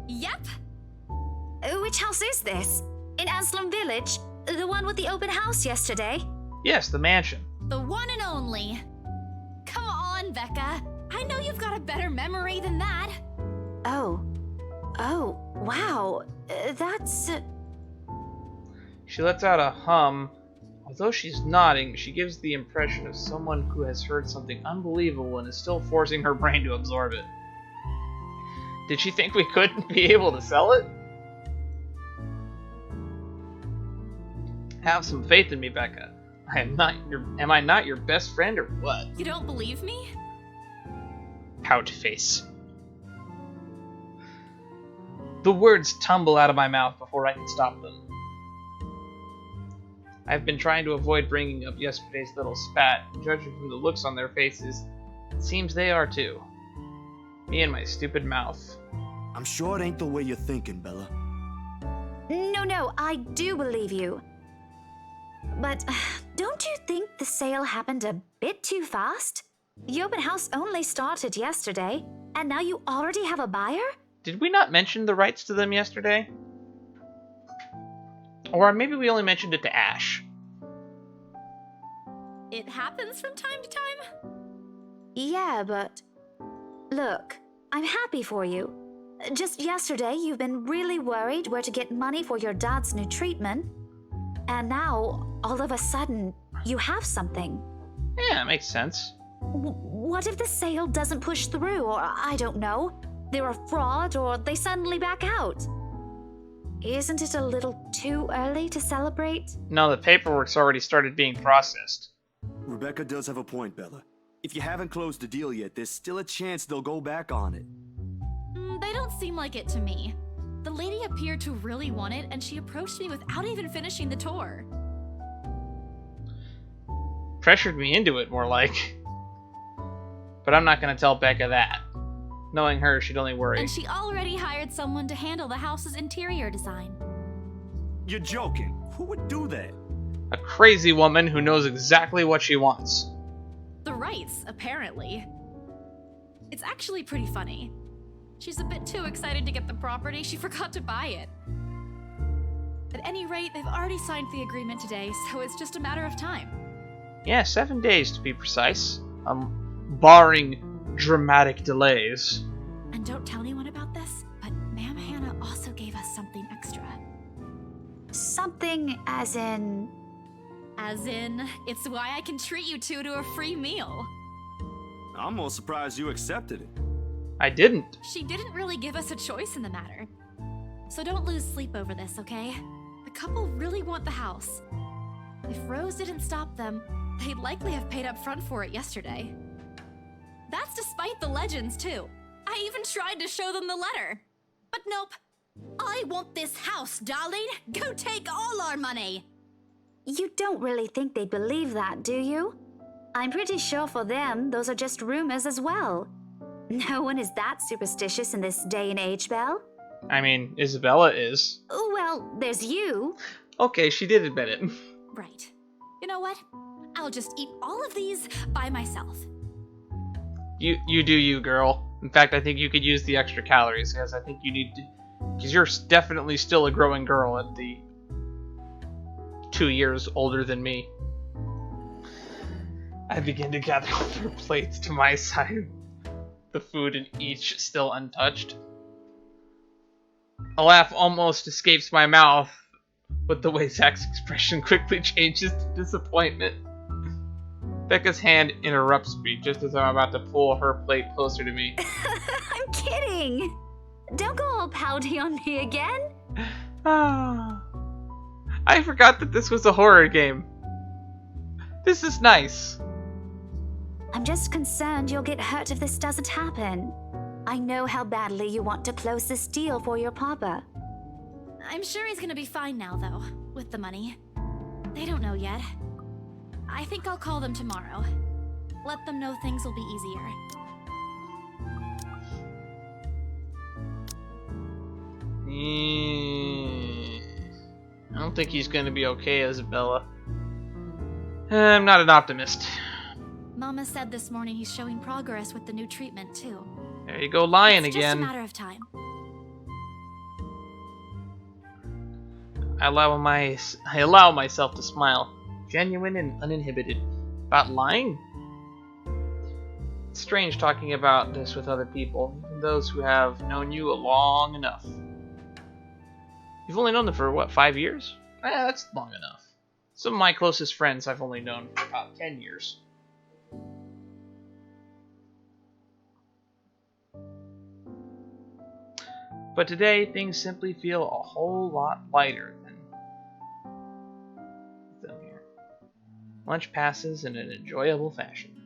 Yep. Which house is this? In Anslem Village? The one with the open house yesterday? Yes, the mansion. The one and only. Come on, Becca. I know you've got a better memory than that. Oh, wow. That's... She lets out a hum. Although she's nodding, she gives the impression of someone who has heard something unbelievable and is still forcing her brain to absorb it. Did she think we couldn't be able to sell it? Have some faith in me, Becca. Am I not your best friend or what? You don't believe me? Pout face. The words tumble out of my mouth before I can stop them. I've been trying to avoid bringing up yesterday's little spat, and judging from the looks on their faces, it seems they are too. Me and my stupid mouth. I'm sure it ain't the way you're thinking, Bella. No, I do believe you. But don't you think the sale happened a bit too fast? The open house only started yesterday, and now you already have a buyer? Did we not mention the rights to them yesterday? Or maybe we only mentioned it to Ash. It happens from time to time. Yeah, but... Look, I'm happy for you. Just yesterday, you've been really worried where to get money for your dad's new treatment. And now, all of a sudden, you have something. Yeah, it makes sense. What if the sale doesn't push through, or I don't know, they're a fraud, or they suddenly back out? Isn't it a little too early to celebrate? No, the paperwork's already started being processed. Rebecca does have a point, Bella. If you haven't closed the deal yet, there's still a chance they'll go back on it. They don't seem like it to me. The lady appeared to really want it, and she approached me without even finishing the tour. Pressured me into it, more like. But I'm not gonna tell Becca that. Knowing her, she'd only worry. And she already hired someone to handle the house's interior design. You're joking. Who would do that? A crazy woman who knows exactly what she wants. The rights, apparently. It's actually pretty funny. She's a bit too excited to get the property, she forgot to buy it. At any rate, they've already signed the agreement today, so it's just a matter of time. Yeah, 7 days to be precise. Barring dramatic delays. And don't tell anyone about this, but Ma'am Hannah also gave us something extra. Something as in... As in, it's why I can treat you two to a free meal. I'm more surprised you accepted it. I didn't. She didn't really give us a choice in the matter. So don't lose sleep over this, okay? The couple really want the house. If Rose didn't stop them, they'd likely have paid up front for it yesterday. That's despite the legends, too. I even tried to show them the letter. But nope. I want this house, darling. Go take all our money. You don't really think they believe that, do you? I'm pretty sure for them, those are just rumors as well. No one is that superstitious in this day and age, Belle. I mean, Isabella is. Well, there's you. Okay, she did admit it. Right. You know what? I'll just eat all of these by myself. You do you, girl. In fact, I think you could use the extra calories, because I think you need to... Because you're definitely still a growing girl at the 2 years older than me. I begin to gather her plates to my side, the food in each still untouched. A laugh almost escapes my mouth, but the way Zach's expression quickly changes to disappointment. Becca's hand interrupts me just as I'm about to pull her plate closer to me. I'm kidding. Don't go all pouty on me again. I forgot that this was a horror game. This is nice. I'm just concerned you'll get hurt if this doesn't happen. I know how badly you want to close this deal for your papa. I'm sure he's gonna be fine now, though, with the money. They don't know yet. I think I'll call them tomorrow. Let them know things will be easier. I don't think he's gonna be okay, Isabella. I'm not an optimist. Mama said this morning he's showing progress with the new treatment, too. There you go, lying It's again. just a matter of time. I allow myself to smile, genuine and uninhibited. About lying? It's strange talking about this with other people, even those who have known you long enough. You've only known them for, what, 5 years? That's long enough. Some of my closest friends I've only known for about 10 years. But today, things simply feel a whole lot lighter than them here. Lunch passes in an enjoyable fashion.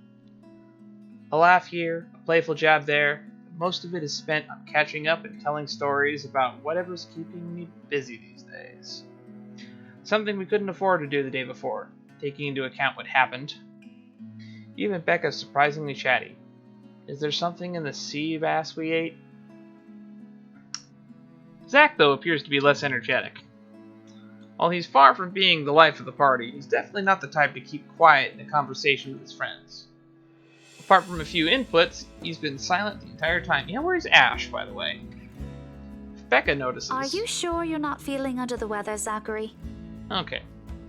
A laugh here, a playful jab there, but most of it is spent on catching up and telling stories about whatever's keeping me busy these days. Something we couldn't afford to do the day before, taking into account what happened. Even Becca's surprisingly chatty. Is there something in the sea bass we ate? Zach, though, appears to be less energetic. While he's far from being the life of the party, he's definitely not the type to keep quiet in a conversation with his friends. Apart from a few inputs, he's been silent the entire time. Yeah, where's Ash, by the way? If Becca notices... Are you sure you're not feeling under the weather, Zachary? Okay.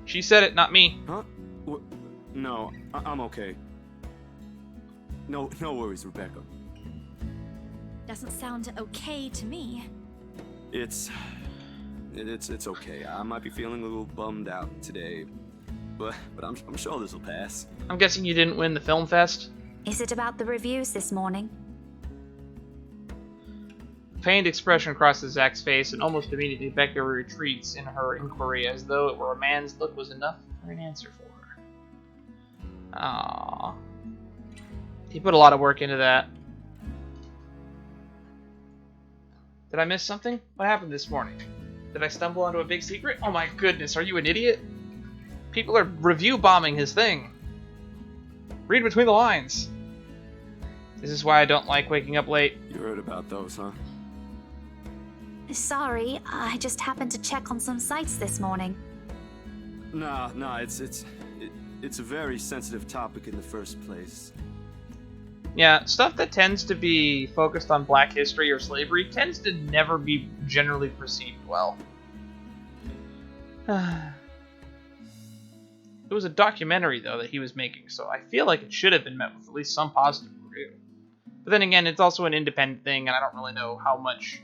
She said it, not me. Huh? No, I'm okay. No worries, Rebecca. Doesn't sound okay to me. It's okay. I might be feeling a little bummed out today, but I'm sure this will pass. I'm guessing you didn't win the film fest? Is it about the reviews this morning? A pained expression crosses Zach's face, and almost immediately Becca retreats in her inquiry as though it were a man's look was enough for an answer for her. Aww. He put a lot of work into that. Did I miss something? What happened this morning? Did I stumble onto a big secret? Oh my goodness, are you an idiot? People are review bombing his thing. Read between the lines. This is why I don't like waking up late. You heard about those, huh? Sorry, I just happened to check on some sites this morning. Nah, it's a very sensitive topic in the first place. Yeah, stuff that tends to be focused on black history or slavery tends to never be generally perceived well. It was a documentary, though, that he was making, so I feel like it should have been met with at least some positive review. But then again, it's also an independent thing, and I don't really know how much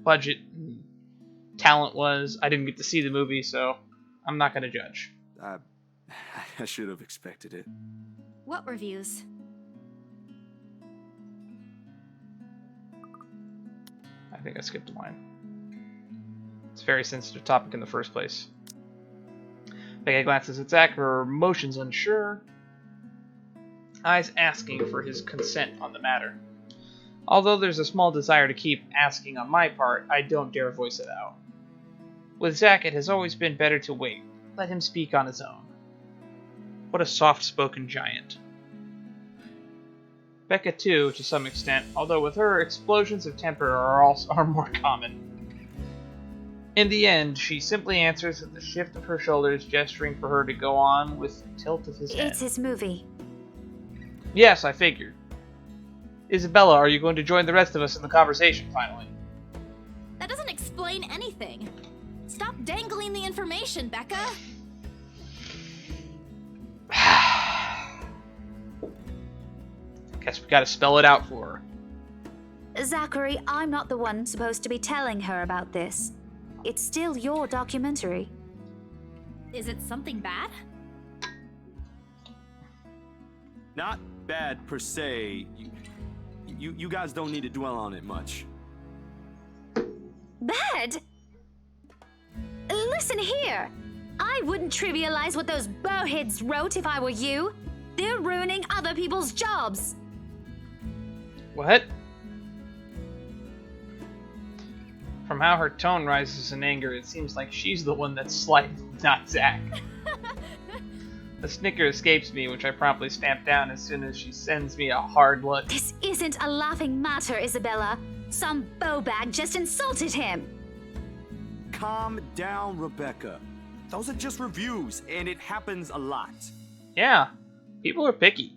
budget and talent was. I didn't get to see the movie, so I'm not going to judge. I should have expected it. What reviews? I think I skipped a line. It's a very sensitive topic in the first place. Becca glances at Zach, her emotions unsure, eyes asking for his consent on the matter. Although there's a small desire to keep asking on my part, I don't dare voice it out. With Zach, it has always been better to wait. Let him speak on his own. What a soft-spoken giant. Becca too, to some extent, although with her, explosions of temper are more common. In the end, she simply answers with a shift of her shoulders, gesturing for her to go on with a tilt of his head. It's his movie. Yes, I figured. Isabella, are you going to join the rest of us in the conversation, finally? That doesn't explain anything. Stop dangling the information, Becca. Guess we gotta spell it out for her. Zachary, I'm not the one supposed to be telling her about this. It's still your documentary. Is it something bad? Not bad per se. You guys don't need to dwell on it much. Bad? Listen here. I wouldn't trivialize what those bowheads wrote if I were you. They're ruining other people's jobs. What? From how her tone rises in anger, it seems like she's the one that's slighted, not Zach. A snicker escapes me, which I promptly stamp down as soon as she sends me a hard look. This isn't a laughing matter, Isabella. Some bowbag just insulted him. Calm down, Rebecca. Those are just reviews, and it happens a lot. Yeah, people are picky.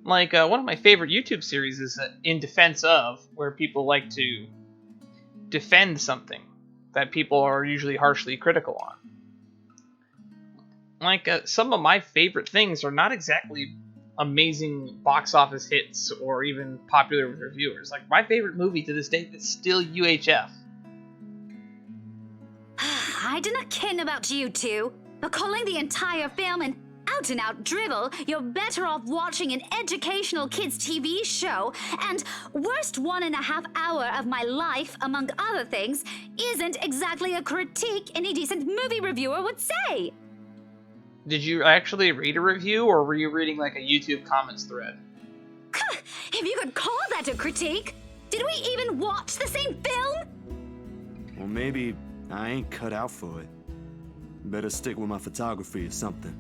Like, one of my favorite YouTube series is In Defense Of, where people like to defend something that people are usually harshly critical on. Like, some of my favorite things are not exactly amazing box office hits or even popular with reviewers. Like, my favorite movie to this day is still UHF. I do not ken about you two, but calling the entire film an out-and-out drivel, you're better off watching an educational kids' TV show, and worst 1.5 hour of my life, among other things, isn't exactly a critique any decent movie reviewer would say. Did you actually read a review, or were you reading like a YouTube comments thread? If you could call that a critique, did we even watch the same film? Well, maybe I ain't cut out for it. Better stick with my photography or something.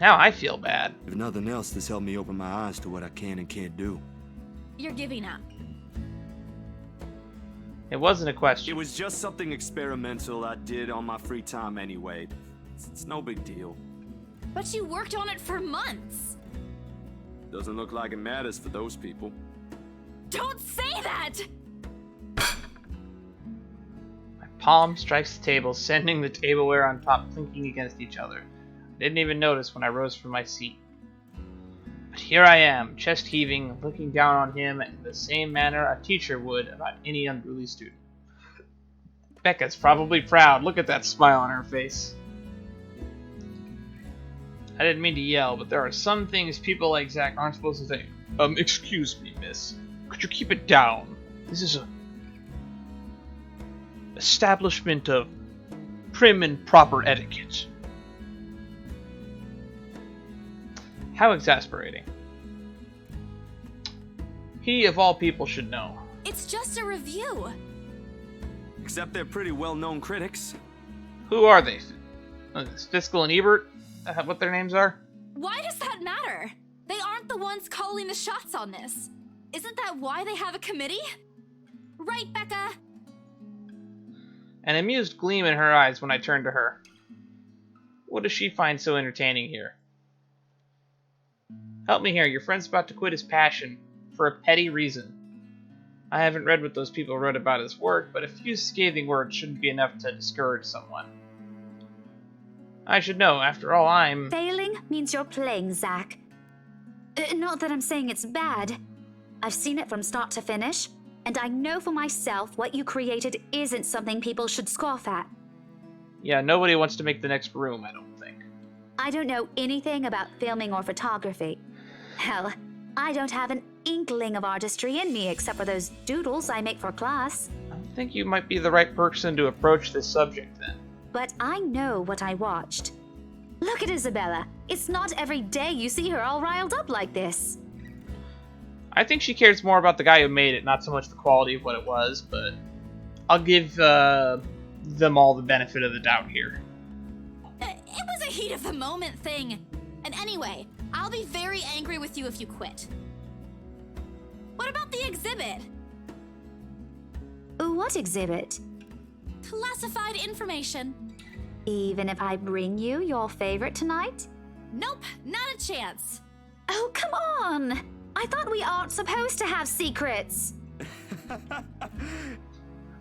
Now I feel bad. If nothing else, this helped me open my eyes to what I can and can't do. You're giving up. It wasn't a question. It was just something experimental I did on my free time anyway. It's no big deal. But you worked on it for months. Doesn't look like it matters for those people. Don't say that! My palm strikes the table, sending the tableware on top clinking against each other. I didn't even notice when I rose from my seat. But here I am, chest heaving, looking down on him in the same manner a teacher would about any unruly student. Becca's probably proud. Look at that smile on her face. I didn't mean to yell, but there are some things people like Zach aren't supposed to say. Excuse me, miss. Could you keep it down? This is a establishment of prim and proper etiquette. How exasperating. He, of all people, should know. It's just a review. Except they're pretty well-known critics. Who are they? Fiscal and Ebert? What their names are? Why does that matter? They aren't the ones calling the shots on this. Isn't that why they have a committee? Right, Becca? An amused gleam in her eyes when I turned to her. What does she find so entertaining here? Help me here. Your friend's about to quit his passion for a petty reason. I haven't read what those people wrote about his work, but a few scathing words shouldn't be enough to discourage someone. I should know. After all, I'm... Failing means you're playing, Zach. Not that I'm saying it's bad. I've seen it from start to finish, and I know for myself what you created isn't something people should scoff at. Yeah, nobody wants to make the next Room, I don't think. I don't know anything about filming or photography. Hell, I don't have an inkling of artistry in me except for those doodles I make for class. I think you might be the right person to approach this subject, then. But I know what I watched. Look at Isabella. It's not every day you see her all riled up like this. I think she cares more about the guy who made it, not so much the quality of what it was, but I'll give them all the benefit of the doubt here. heat of the moment thing. And anyway, I'll be very angry with you if you quit. What about the exhibit? What exhibit? Classified information. Even if I bring you your favorite tonight? Nope, not a chance. Oh, come on! I thought we aren't supposed to have secrets.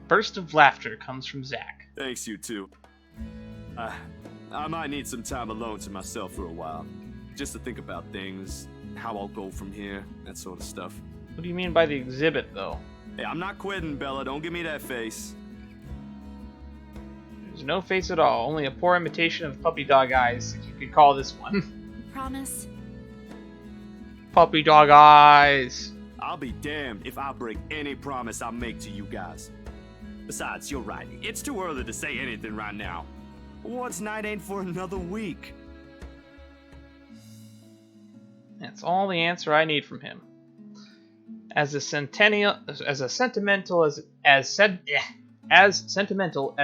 Burst of laughter comes from Zach. Thanks, you two. I might need some time alone to myself for a while. Just to think about things, how I'll go from here, that sort of stuff. What do you mean by the exhibit, though? Hey, I'm not quitting, Bella. Don't give me that face. There's no face at all, only a poor imitation of puppy dog eyes, if you could call this one. Promise? Puppy dog eyes. I'll be damned if I break any promise I make to you guys. Besides, you're right. It's too early to say anything right now. What's night ain't for another week? That's all the answer I need from him. As sentimental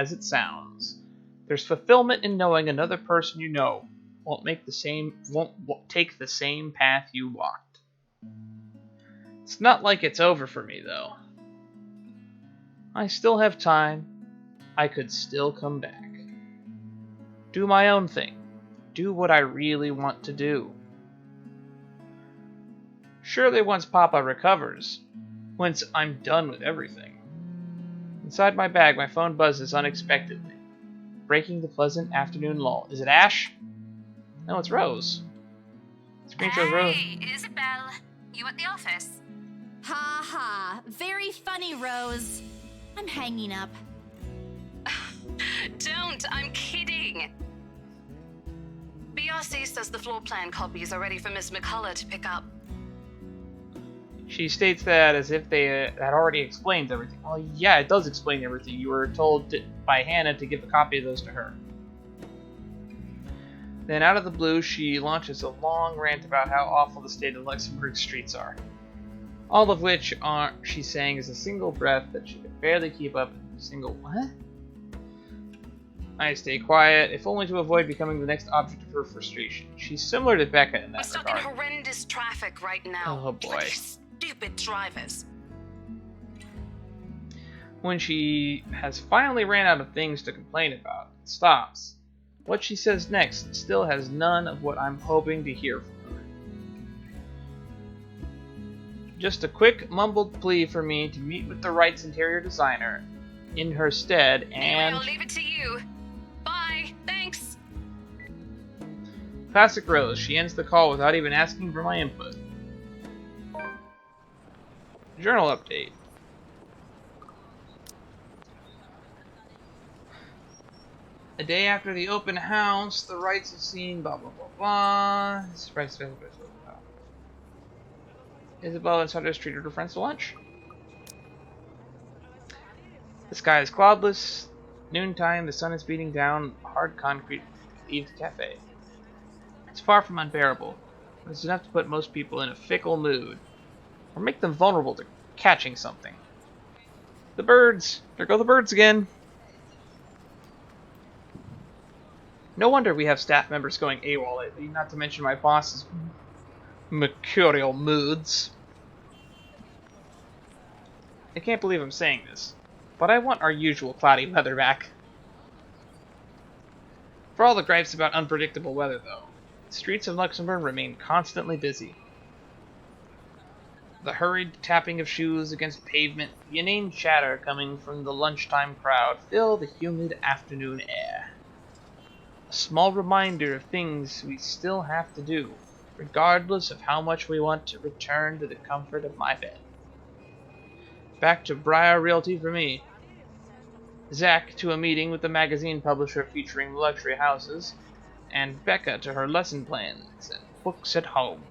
as it sounds, there's fulfillment in knowing another person you know won't take the same path you walked. It's not like it's over for me, though. I still have time. I could still come back. Do my own thing. Do what I really want to do. Surely once Papa recovers, once I'm done with everything. Inside my bag, my phone buzzes unexpectedly, breaking the pleasant afternoon lull. Is it Ash? No, it's Rose. Screen shows Rose. Hey, Isabel. You at the office? Ha ha. Very funny, Rose. I'm hanging up. Don't, I'm kidding. BRC says the floor plan copies are ready for Miss McCullough to pick up. She states that as if they had already explained everything. Well, yeah, it does explain everything. You were told by Hannah to give a copy of those to her. Then, out of the blue, she launches a long rant about how awful the state of Luxembourg streets are. All of which she's saying is a single breath that she could barely keep up. What? I stay quiet, if only to avoid becoming the next object of her frustration. She's similar to Becca in that We're stuck regard. in horrendous traffic right now. Oh, boy. Bloody stupid drivers. When she has finally ran out of things to complain about, it stops. What she says next still has none of what I'm hoping to hear from her. Just a quick, mumbled plea for me to meet with the Wright's interior designer in her stead, and... Anyway, I'll leave it to you. Bye. Thanks. Classic Rose, she ends the call without even asking for my input. Journal update. A day after the open house, the Wrights have seen blah blah blah blah. Isabel and Sanders treated her friends to lunch. The sky is cloudless. Noontime, the sun is beating down hard concrete to leave the cafe. It's far from unbearable, but it's enough to put most people in a fickle mood, or make them vulnerable to catching something. The birds! There go the birds again! No wonder we have staff members going AWOL lately, not to mention my boss's mercurial moods. I can't believe I'm saying this, but I want our usual cloudy weather back. For all the gripes about unpredictable weather, though, the streets of Luxembourg remain constantly busy. The hurried tapping of shoes against pavement, the inane chatter coming from the lunchtime crowd fill the humid afternoon air. A small reminder of things we still have to do, regardless of how much we want to return to the comfort of my bed. Back to Briar Realty for me. Zach to a meeting with the magazine publisher featuring luxury houses, and Becca to her lesson plans and books at home.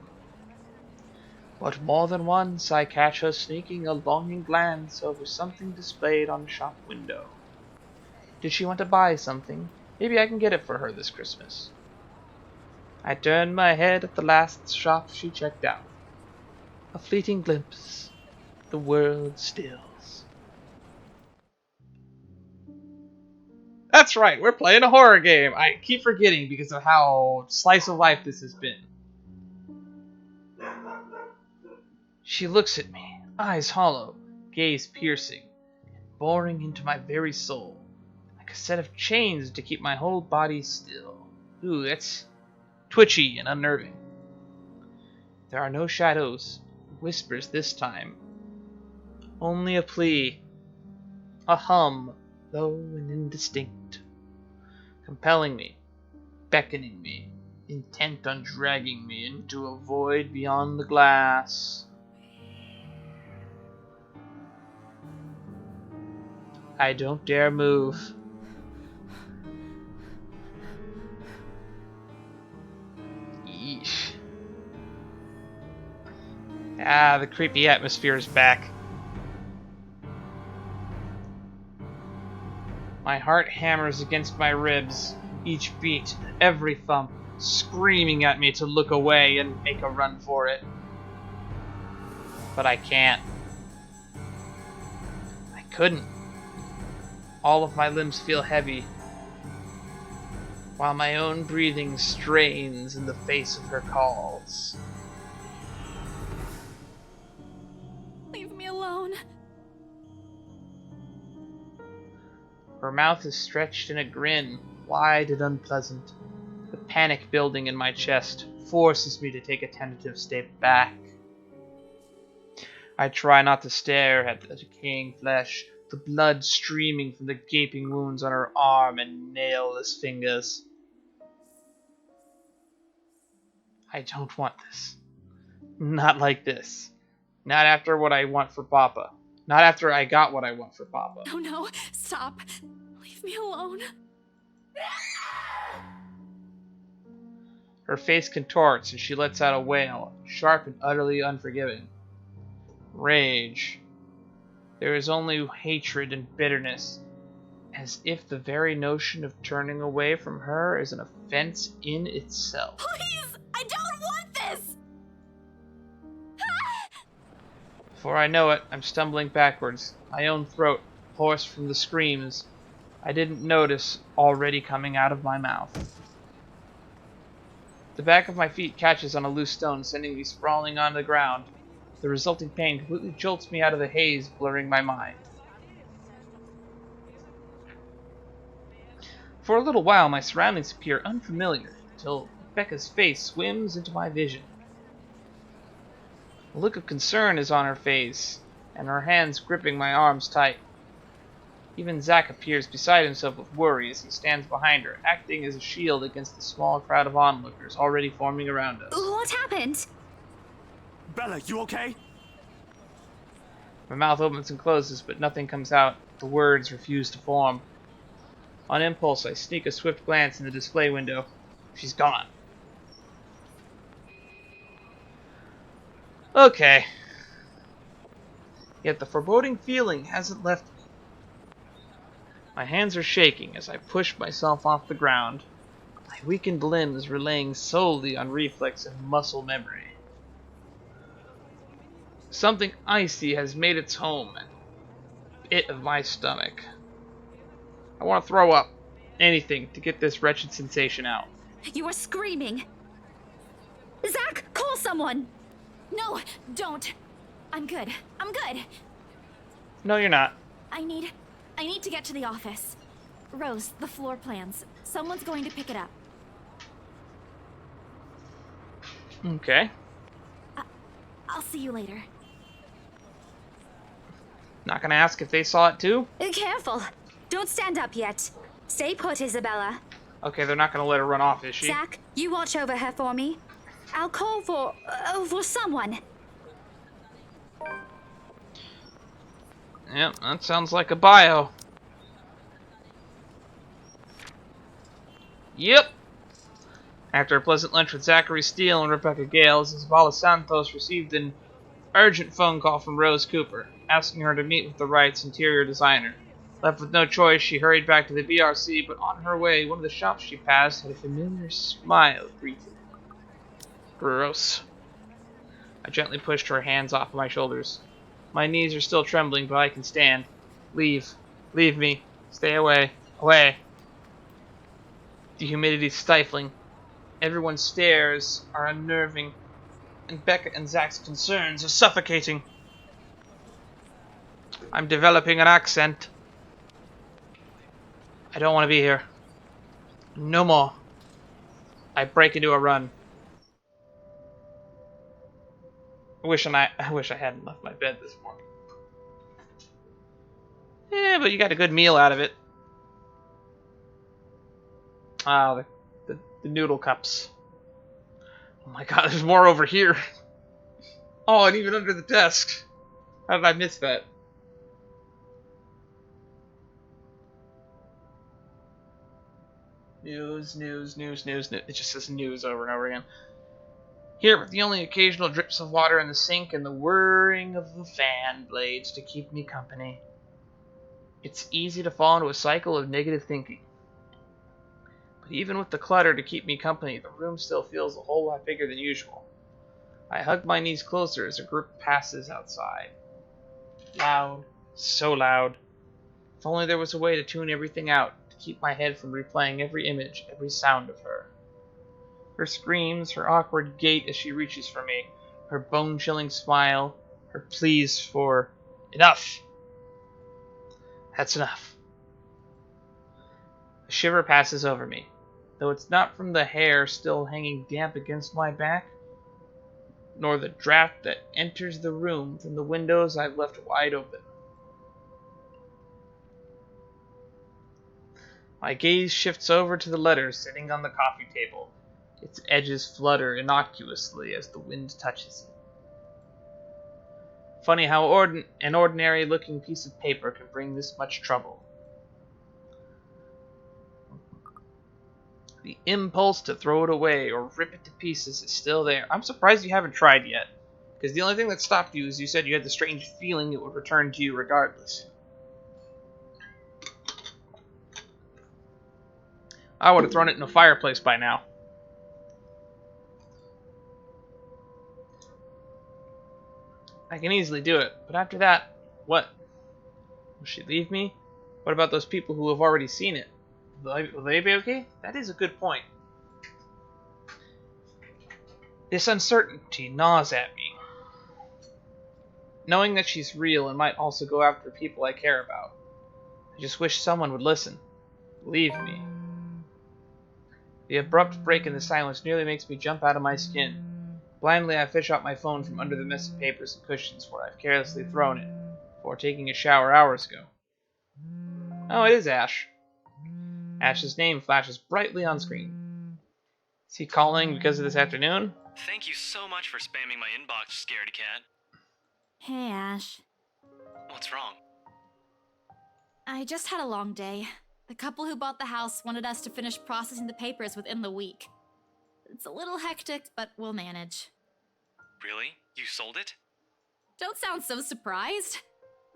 But more than once I catch her sneaking a longing glance over something displayed on a shop window. Did she want to buy something? Maybe I can get it for her this Christmas. I turned my head at the last shop she checked out. A fleeting glimpse. The world stills. That's That's right, we're playing a horror game. I keep forgetting because of how slice of life this has been. She looks at me, eyes hollow, gaze piercing, boring into my very soul, like a set of chains to keep my whole body still. Ooh, that's twitchy and unnerving. There are no shadows, whispers this time. Only a plea, a hum, low and indistinct, compelling me, beckoning me, intent on dragging me into a void beyond the glass. I don't dare move. Yeesh. Ah, the creepy atmosphere is back. My heart hammers against my ribs, each beat, every thump, screaming at me to look away and make a run for it. But I can't. I couldn't. All of my limbs feel heavy, while my own breathing strains in the face of her calls. Leave me alone. Her mouth is stretched in a grin, wide and unpleasant. The panic building in my chest forces me to take a tentative step back. I try not to stare at the decaying flesh, the blood streaming from the gaping wounds on her arm and nailless fingers. I don't want this. Not like this. Not after what I want for Papa. Not after I got what I want for Papa. Oh no, stop. Leave me alone. Her face contorts and she lets out a wail, sharp and utterly unforgiving. Rage. There is only hatred and bitterness, as if the very notion of turning away from her is an offense in itself. Please! I don't want this! Before I know it, I'm stumbling backwards, my own throat hoarse from the screams I didn't notice already coming out of my mouth. The back of my feet catches on a loose stone, sending me sprawling on the ground. The resulting pain completely jolts me out of the haze, blurring my mind. For a little while, my surroundings appear unfamiliar, until Becca's face swims into my vision. A look of concern is on her face, and her hands gripping my arms tight. Even Zack appears beside himself with worry as he stands behind her, acting as a shield against the small crowd of onlookers already forming around us. What happened? Bella, you okay? My mouth opens and closes, but nothing comes out. The words refuse to form. On impulse, I sneak a swift glance in the display window. She's gone. Okay. Yet the foreboding feeling hasn't left me. My hands are shaking as I push myself off the ground, my weakened limbs relying solely on reflex and muscle memory. Something icy has made its home at the pit of my stomach. I want to throw up. Anything to get this wretched sensation out. You are screaming. Zack, call someone! No, don't. I'm good. I'm good. No, you're not. I need to get to the office. Rose, the floor plans. Someone's going to pick it up. Okay. I'll see you later. Not gonna ask if they saw it too? Careful. Don't stand up yet. Stay put, Isabella. Okay, they're not gonna let her run off, is she? Zack, you watch over her for me. I'll call for someone. Yep, that sounds like a bio. Yep. After a pleasant lunch with Zachary Steele and Rebecca Gales, Isabella Santos received an urgent phone call from Rose Cooper, asking her to meet with the Wright's interior designer. Left with no choice, she hurried back to the BRC, but on her way, one of the shops she passed had a familiar smile greeted her. Gross. I gently pushed her hands off my shoulders. My knees are still trembling, but I can stand. Leave. Leave me. Stay away. Away. The humidity's stifling. Everyone's stares are unnerving, and Becca and Zach's concerns are suffocating. I'm developing an accent. I don't want to be here. No more. I break into a run. I wish I hadn't left my bed this morning. Yeah, but you got a good meal out of it. Ah, the noodle cups. Oh my god, there's more over here. Oh, and even under the desk. How did I miss that? News. It just says news over and over again. Here, with the only occasional drips of water in the sink and the whirring of the fan blades to keep me company. It's easy to fall into a cycle of negative thinking. But even with the clutter to keep me company, the room still feels a whole lot bigger than usual. I hug my knees closer as a group passes outside. Loud. So loud. If only there was a way to tune everything out, to keep my head from replaying every image, every sound of her. Her screams, her awkward gait as she reaches for me, her bone-chilling smile, her pleas for enough. That's enough. A shiver passes over me, though it's not from the hair still hanging damp against my back, nor the draft that enters the room from the windows I've left wide open. My gaze shifts over to the letter sitting on the coffee table. Its edges flutter innocuously as the wind touches it. Funny how an ordinary-looking piece of paper can bring this much trouble. The impulse to throw it away or rip it to pieces is still there. I'm surprised you haven't tried yet, because the only thing that stopped you is you said you had the strange feeling it would return to you regardless. I would have thrown it in a fireplace by now. I can easily do it, but after that, what? Will she leave me? What about those people who have already seen it? Will they be okay? That is a good point. This uncertainty gnaws at me. Knowing that she's real and might also go after people I care about. I just wish someone would listen. Believe me. The abrupt break in the silence nearly makes me jump out of my skin. Blindly, I fish out my phone from under the mess of papers and cushions where I've carelessly thrown it before taking a shower hours ago. Oh, it is Ash. Ash's name flashes brightly on screen. Is he calling because of this afternoon? Thank you so much for spamming my inbox, scaredy cat. Hey, Ash. What's wrong? I just had a long day. The couple who bought the house wanted us to finish processing the papers within the week. It's a little hectic, but we'll manage. Really? You sold it? Don't sound so surprised.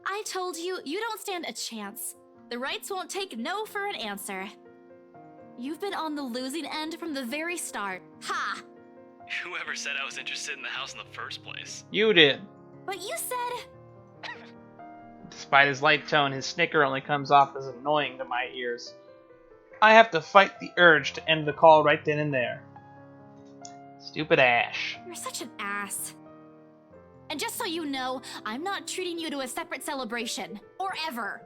I told you, you don't stand a chance. The rights won't take no for an answer. You've been on the losing end from the very start. Ha! Whoever said I was interested in the house in the first place? You did. But you said... Despite his light tone, his snicker only comes off as annoying to my ears. I have to fight the urge to end the call right then and there. Stupid Ash. You're such an ass. And just so you know, I'm not treating you to a separate celebration. Or ever.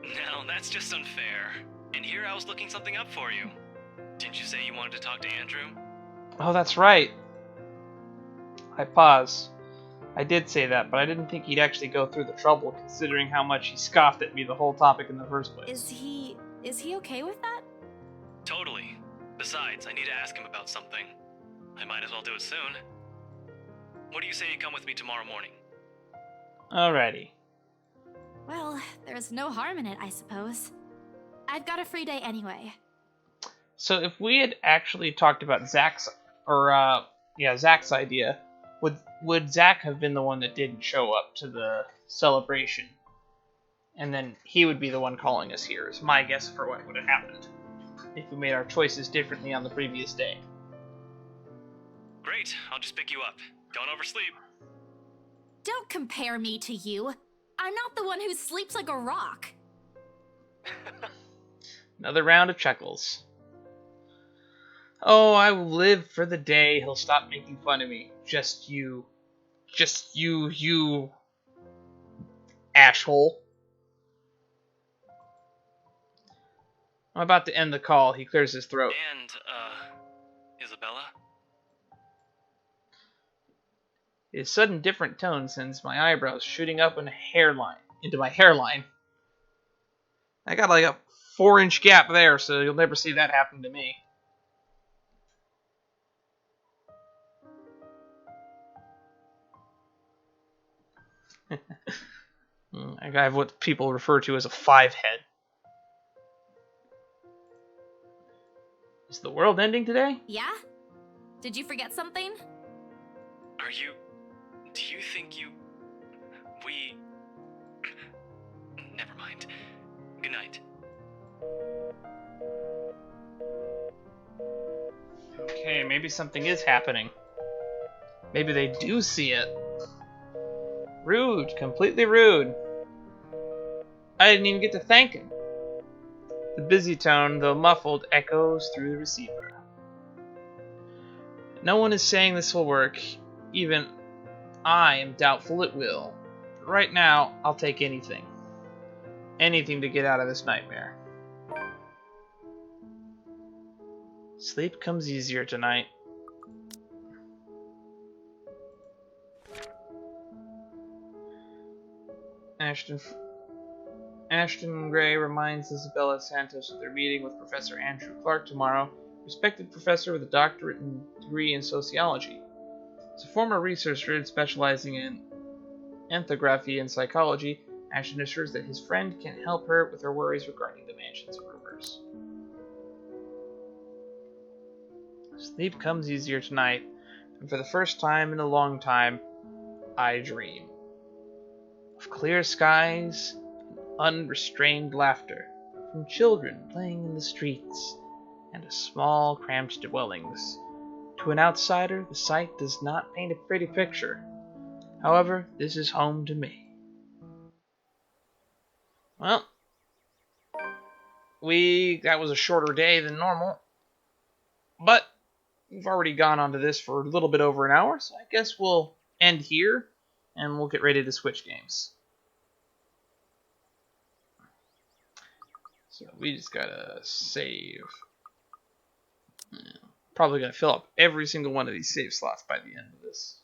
No, that's just unfair. And here I was looking something up for you. Didn't you say you wanted to talk to Andrew? Oh, that's right. I pause. I did say that, but I didn't think he'd actually go through the trouble, considering how much he scoffed at me the whole topic in the first place. Is he okay with that? Totally. Besides, I need to ask him about something. I might as well do it soon. What do you say you come with me tomorrow morning? Alrighty. Well, there's no harm in it, I suppose. I've got a free day anyway. So if we had actually talked about Zach's idea, would Zach have been the one that didn't show up to the celebration? And then he would be the one calling us here, is my guess for what would have happened if we made our choices differently on the previous day. Great, I'll just pick you up. Don't oversleep. Don't compare me to you. I'm not the one who sleeps like a rock. Another round of chuckles. Oh, I will live for the day he'll stop making fun of me. Just you. Just you asshole. I'm about to end the call. He clears his throat. And, Isabella? His sudden different tone sends my eyebrows shooting up into my hairline. I got like a 4-inch gap there, so you'll never see that happen to me. I have what people refer to as a 5-head. Is the world ending today? Yeah? Did you forget something? Do you think we... Never mind. Good night. Okay, maybe something is happening. Maybe they do see it. Rude, completely rude. I didn't even get to thank him. The busy tone, though muffled, echoes through the receiver. No one is saying this will work. Even I am doubtful it will. But right now, I'll take anything. Anything to get out of this nightmare. Sleep comes easier tonight. Ashton Gray reminds Isabella Santos of their meeting with Professor Andrew Clark tomorrow, respected professor with a doctorate degree in sociology. As a former researcher specializing in ethnography and psychology, Ashton assures that his friend can help her with her worries regarding the mansion's rumors. Sleep comes easier tonight, and for the first time in a long time, I dream. Of clear skies, unrestrained laughter from children playing in the streets and small cramped dwellings. To an outsider, the sight does not paint a pretty picture. However, this is home to me. Well, that was a shorter day than normal, but we've already gone on to this for a little bit over an hour, so I guess we'll end here and we'll get ready to switch games. So we just gotta save. Probably gonna fill up every single one of these save slots by the end of this.